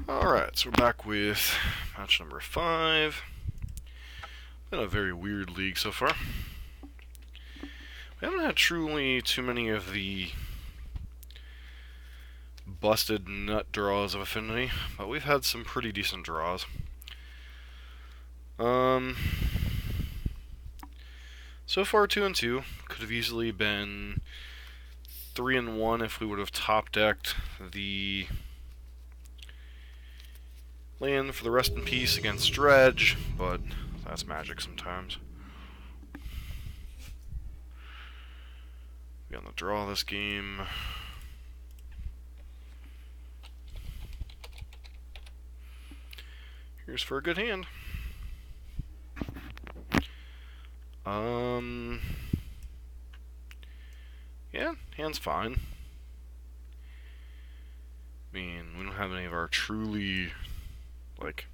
Alright, so we're back with match number 5. Been a very weird league so far. We haven't had truly too many of the busted nut draws of Affinity, but we've had some pretty decent draws. So far 2-2. Could have easily been 3-1 if we would have top decked the land for the Rest in Peace against Dredge, but that's magic sometimes. We on the draw this game. Here's for a good hand. Yeah, hand's fine. I mean, we don't have any of our truly, like,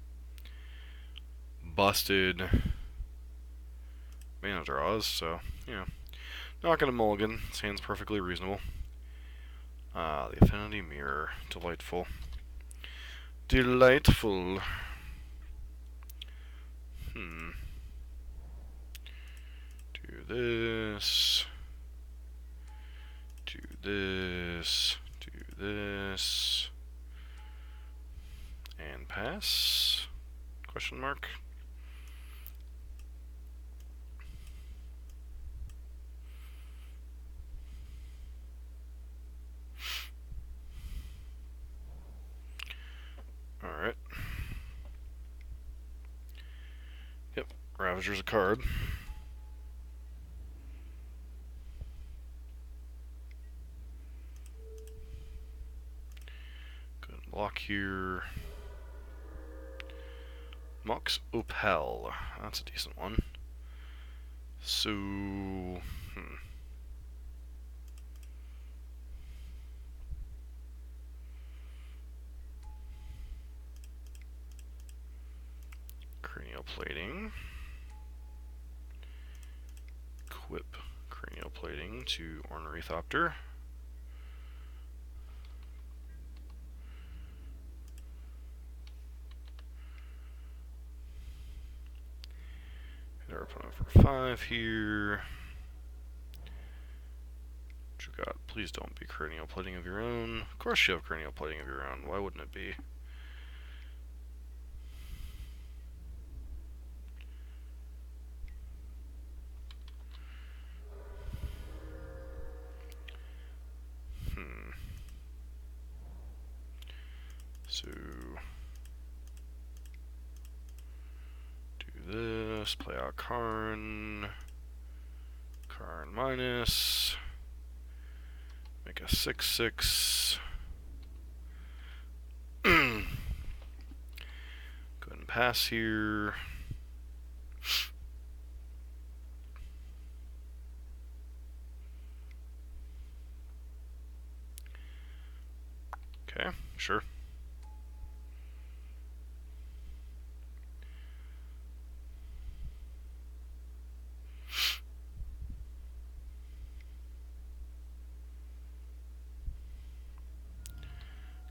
busted mana draws, so, yeah. Not gonna mulligan. This hand's perfectly reasonable. The Affinity Mirror. Delightful. Delightful. Do this. Do this. Do this. And pass? Question mark. Alright. Yep, Ravager's a card. Good block here. Mox Opal. That's a decent one. So... Cranial Plating. Equip Cranial Plating to Ornithopter. Hit our opponent for 5 here. What you got? Please don't be Cranial Plating of your own. Of course you have Cranial Plating of your own. Why wouldn't it be? So... do this, play out Karn. Karn minus. Make a 6/6. Go ahead and pass here. Okay, sure.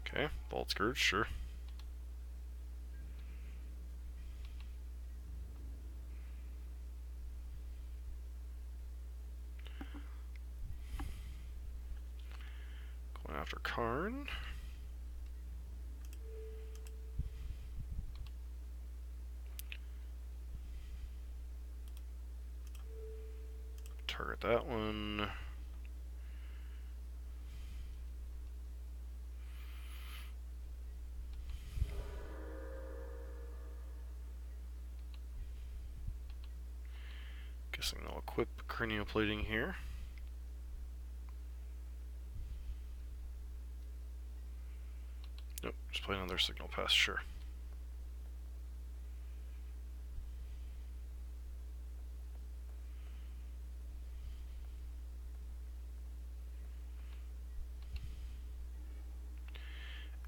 Okay, Vault Scourge, sure. Going after Karn. Target that one. Guessing they'll equip Cranial Plating here. Nope, just play another Signal Pass, sure.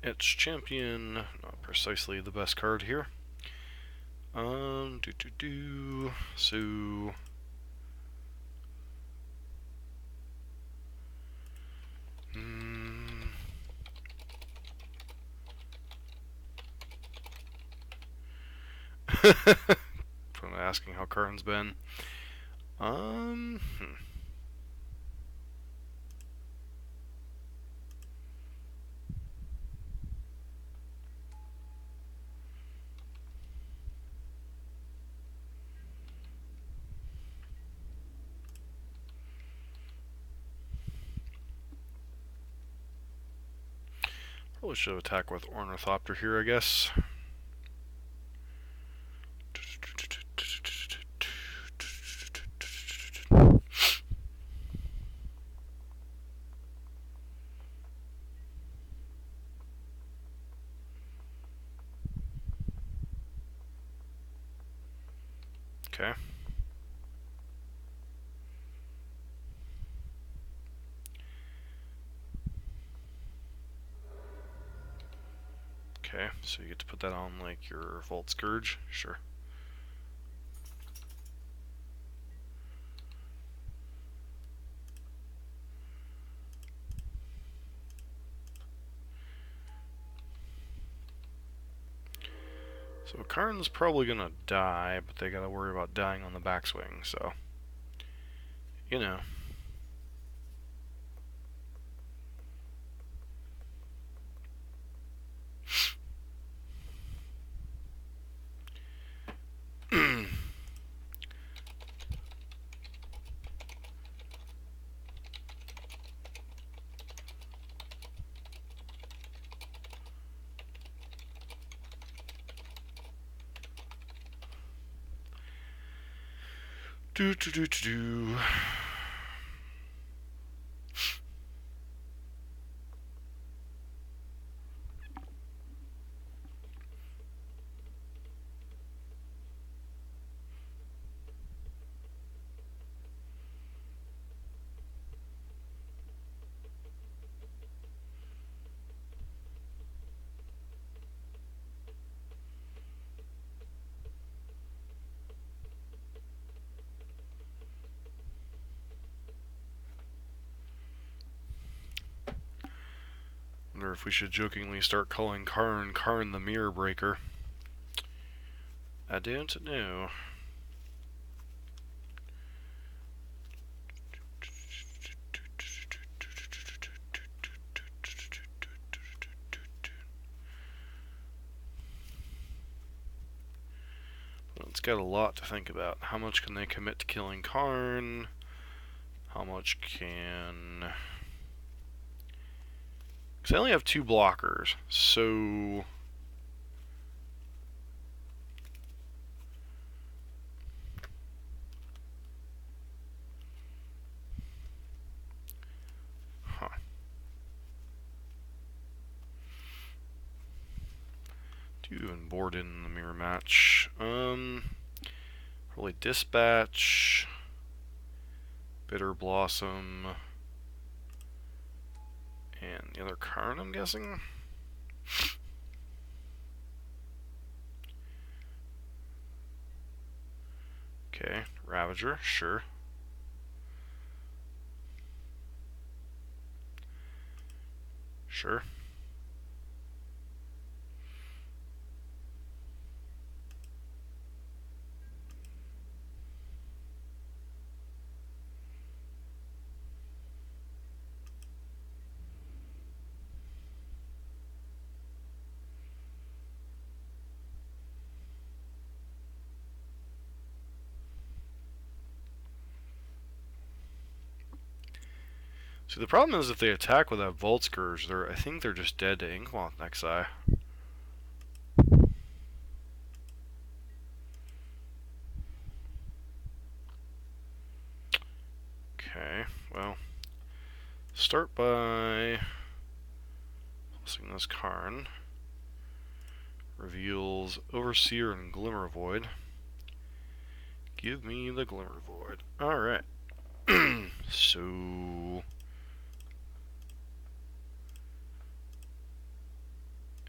It's Champion, not precisely the best card here. So... Asking how Karn's been. Hmm. Probably should have attacked with Ornithopter here, I guess. Okay. Okay, so you get to put that on like your Volt Scourge, sure. So Karn's probably gonna die, but they gotta worry about dying on the backswing, so you know. Do do do do do. Wonder if we should jokingly start calling Karn the Mirror Breaker. I don't know. Well, it's got a lot to think about. How much can they commit to killing Karn? How much can... Because I only have 2 blockers, so... Huh. Do you even board in the mirror match? Probably Dispatch, Bitter Blossom, and the other Karn, I'm guessing? Okay, Ravager, sure. Sure. See, the problem is if they attack with that Volt Scourge, I think they're just dead to Inkmoth next eye. Okay, well, start by pulsing this Karn. Reveals Overseer and Glimmer Void. Give me the Glimmer Void. Alright. So...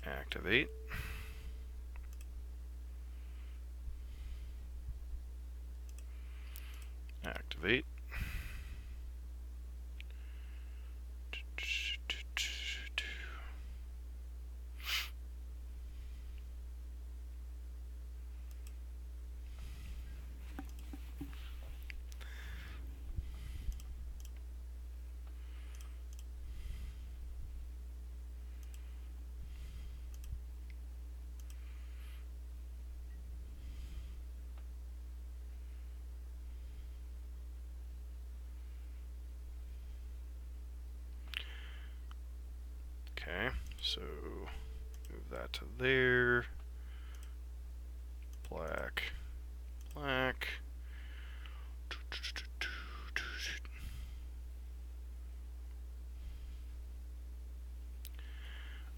activate. Activate. So move that to there. Black, black.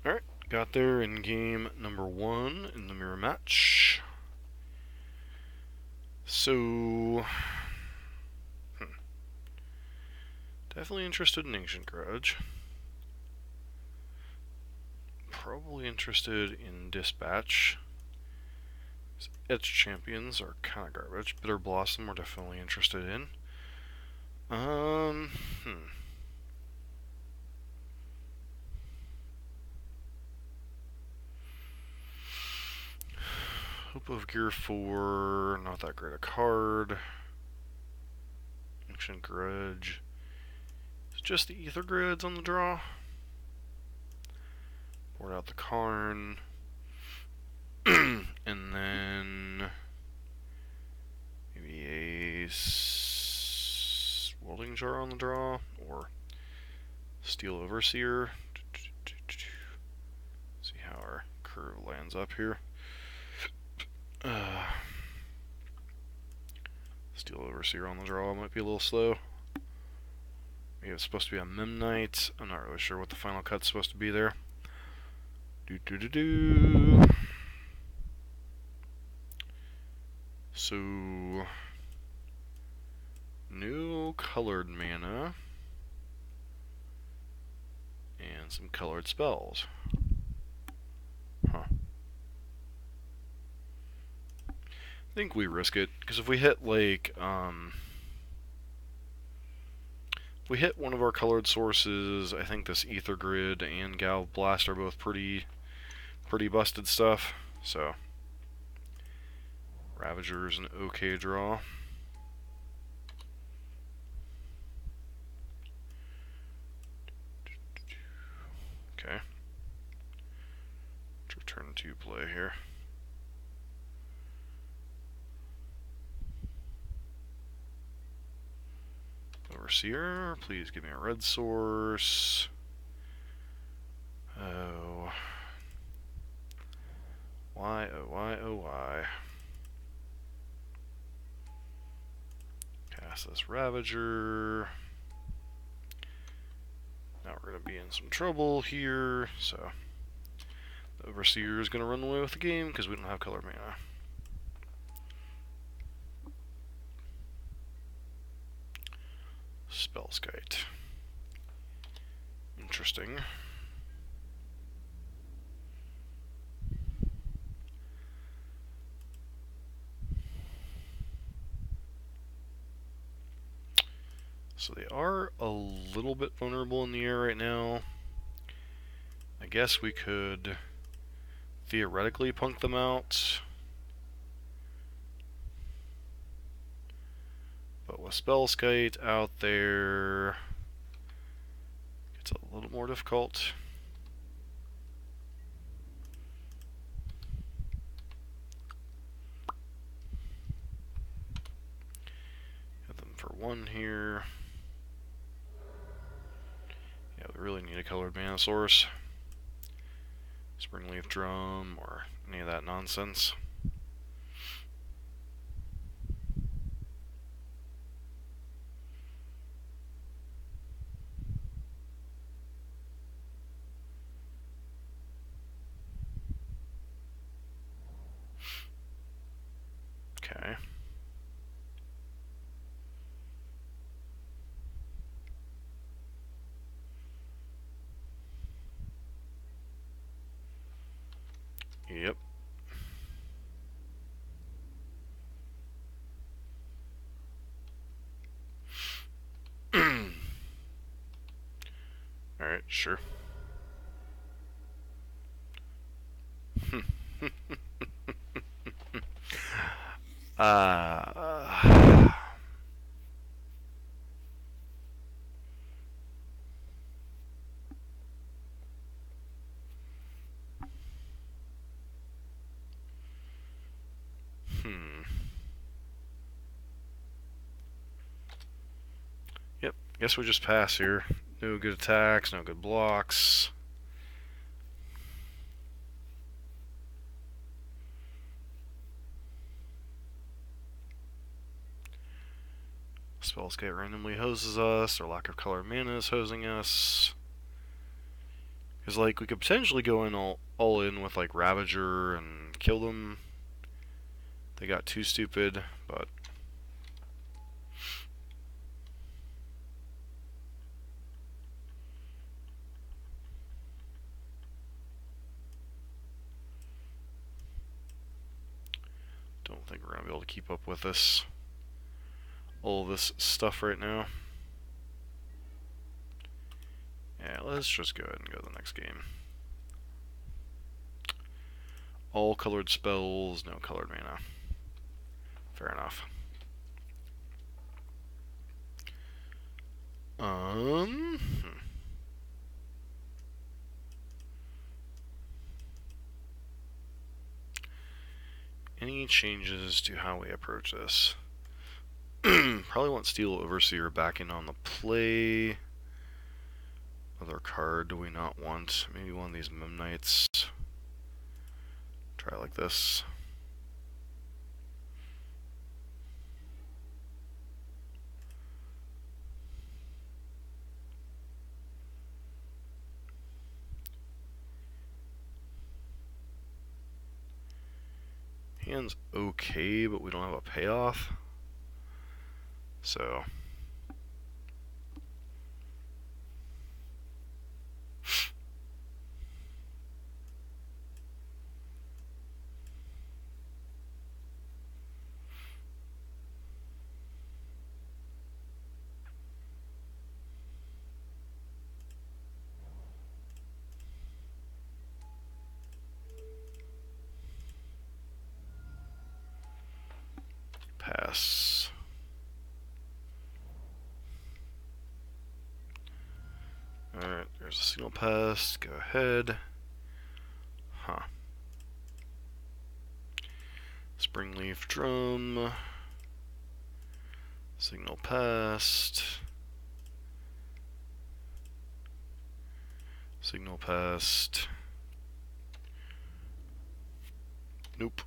Alright, got there in game number 1 in the mirror match. So, definitely interested in Ancient Grudge. Probably interested in Dispatch. Edge Champions are kind of garbage. Bitter Blossom we're definitely interested in. Hope of Gear 4, not that great a card. Ancient Grudge. It's just the Ether Grids on the draw. Board out the Karn. And then maybe a Welding Jar on the draw, or Steel Overseer. See how our curve lands up here. Steel Overseer on the draw might be a little slow. Maybe it's supposed to be a Memnite. I'm not really sure what the final cut's supposed to be there. So, new colored mana and some colored spells. Huh. I think we risk it, because if we hit like if we hit one of our colored sources, I think this Ether Grid and Gal Blast are both pretty busted stuff. So Ravager's an okay draw. Okay. Turn 2 play here. Overseer, please give me a red source. Oh. Why, oh why, oh why. Cast this Ravager. Now we're going to be in some trouble here, so the Overseer is going to run away with the game because we don't have color mana. Spellskite. Interesting. So they are a little bit vulnerable in the air right now. I guess we could theoretically punk them out. But with Spellskite out there, it's a little more difficult. Hit them for 1 here. Yeah, we really need a colored mana source. Springleaf Drum or any of that nonsense. Okay. Yep. Alright, sure. uh, Yep, guess we just pass here. No good attacks, no good blocks. Spellskite randomly hoses us, or lack of color mana is hosing us. Because, like, we could potentially go in all in with, like, Ravager and kill them. They got too stupid, but... don't think we're going to be able to keep up with this. All this stuff right now. Yeah, let's just go ahead and go to the next game. All colored spells, no colored mana. Fair enough. Any changes to how we approach this? Probably want Steel Overseer back in on the play. Other card do we not want? Maybe one of these Memnites. Try it like this. Hand's okay, but we don't have a payoff. So... pass. Alright, there's a signal pass. Go ahead. Huh. Springleaf Drum. Signal passed. Signal passed. Nope.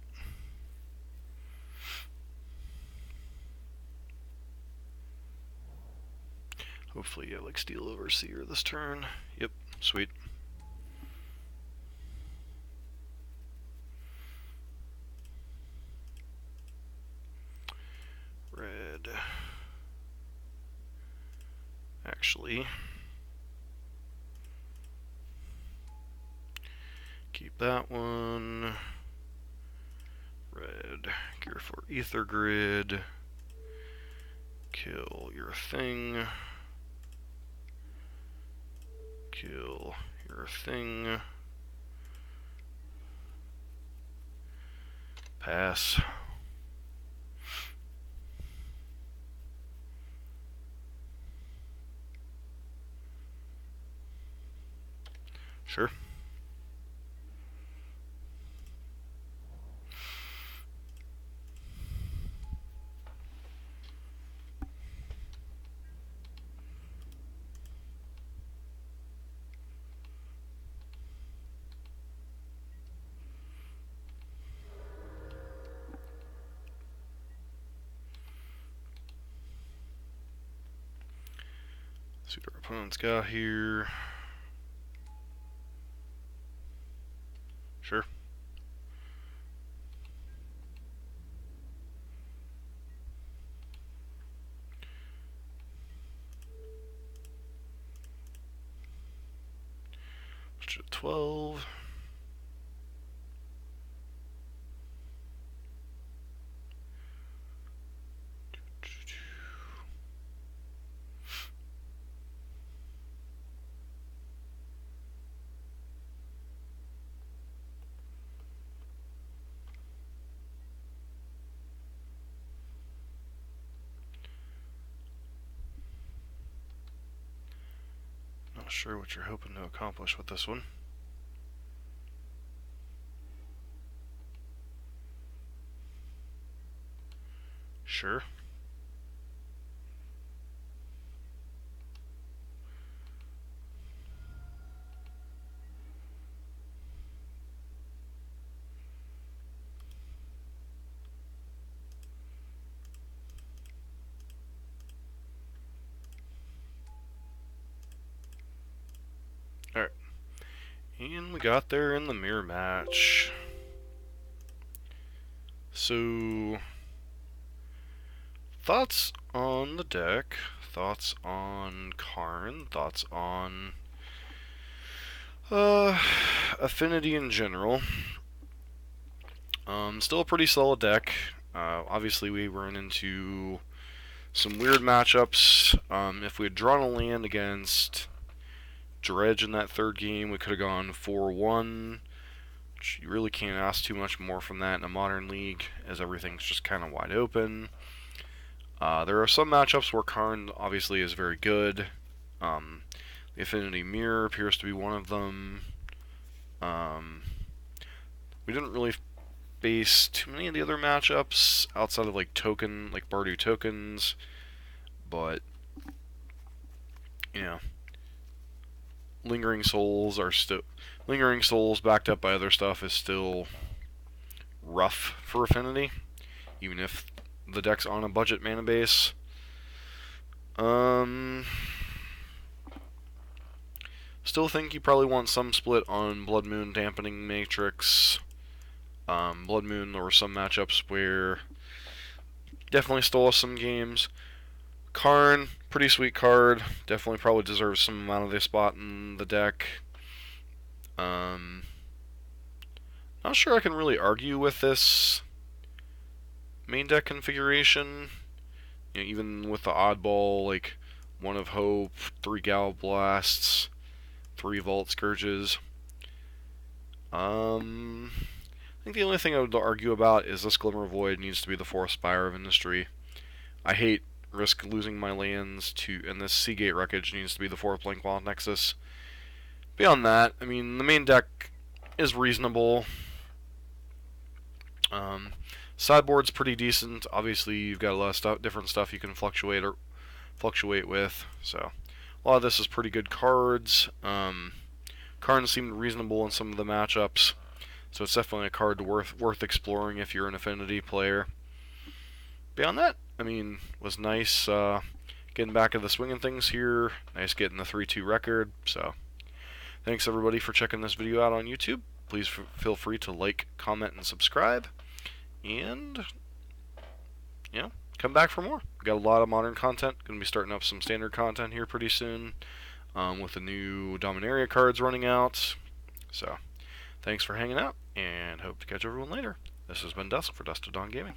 Hopefully you have like Steel Overseer this turn. Yep, sweet. Red. Actually, keep that one. Red. Gear for Ether Grid. Kill your thing. Kill your thing. Pass. Sure. See what our opponent's got here. Sure. Push it to 12. Not sure what you're hoping to accomplish with this one. Sure. got there in the mirror match? So, thoughts on the deck, thoughts on Karn, thoughts on Affinity in general. Still a pretty solid deck. Obviously, we run into some weird matchups. If we had drawn a land against Dredge in that third game, we could have gone 4-1. You really can't ask too much more from that in a Modern League, as everything's just kind of wide open. There are some matchups where Karn obviously is very good. The Affinity Mirror appears to be one of them. We didn't really face too many of the other matchups outside of like Bardu tokens, but you know, Lingering Souls backed up by other stuff is still rough for Affinity, even if the deck's on a budget mana base. Still think you probably want some split on Blood Moon Dampening Matrix. Blood Moon, there were some matchups where definitely stole us some games. Karn, pretty sweet card. Definitely probably deserves some amount of their spot in the deck. Not sure I can really argue with this main deck configuration. You know, even with the oddball, like 1 of Hope, 3 Gal Blasts, 3 Vault Scourges. I think the only thing I would argue about is this Glimmer Void needs to be the 4th Spire of Industry. I hate risk losing my lands and this Seagate Wreckage needs to be the 4th Blink Wild Nexus. Beyond that, I mean, the main deck is reasonable. Sideboard's pretty decent. Obviously, you've got a lot of different stuff you can fluctuate with. So, a lot of this is pretty good cards. Karn seemed reasonable in some of the matchups, so it's definitely a card worth exploring if you're an Affinity player. Beyond that, I mean, was nice getting back to the swing of things here. Nice getting the 3-2 record. So, thanks everybody for checking this video out on YouTube. Please feel free to like, comment, and subscribe. And, you know, come back for more. We've got a lot of modern content. Going to be starting up some standard content here pretty soon, with the new Dominaria cards running out. So, thanks for hanging out, and hope to catch everyone later. This has been Dusk for Dust to Dawn Gaming.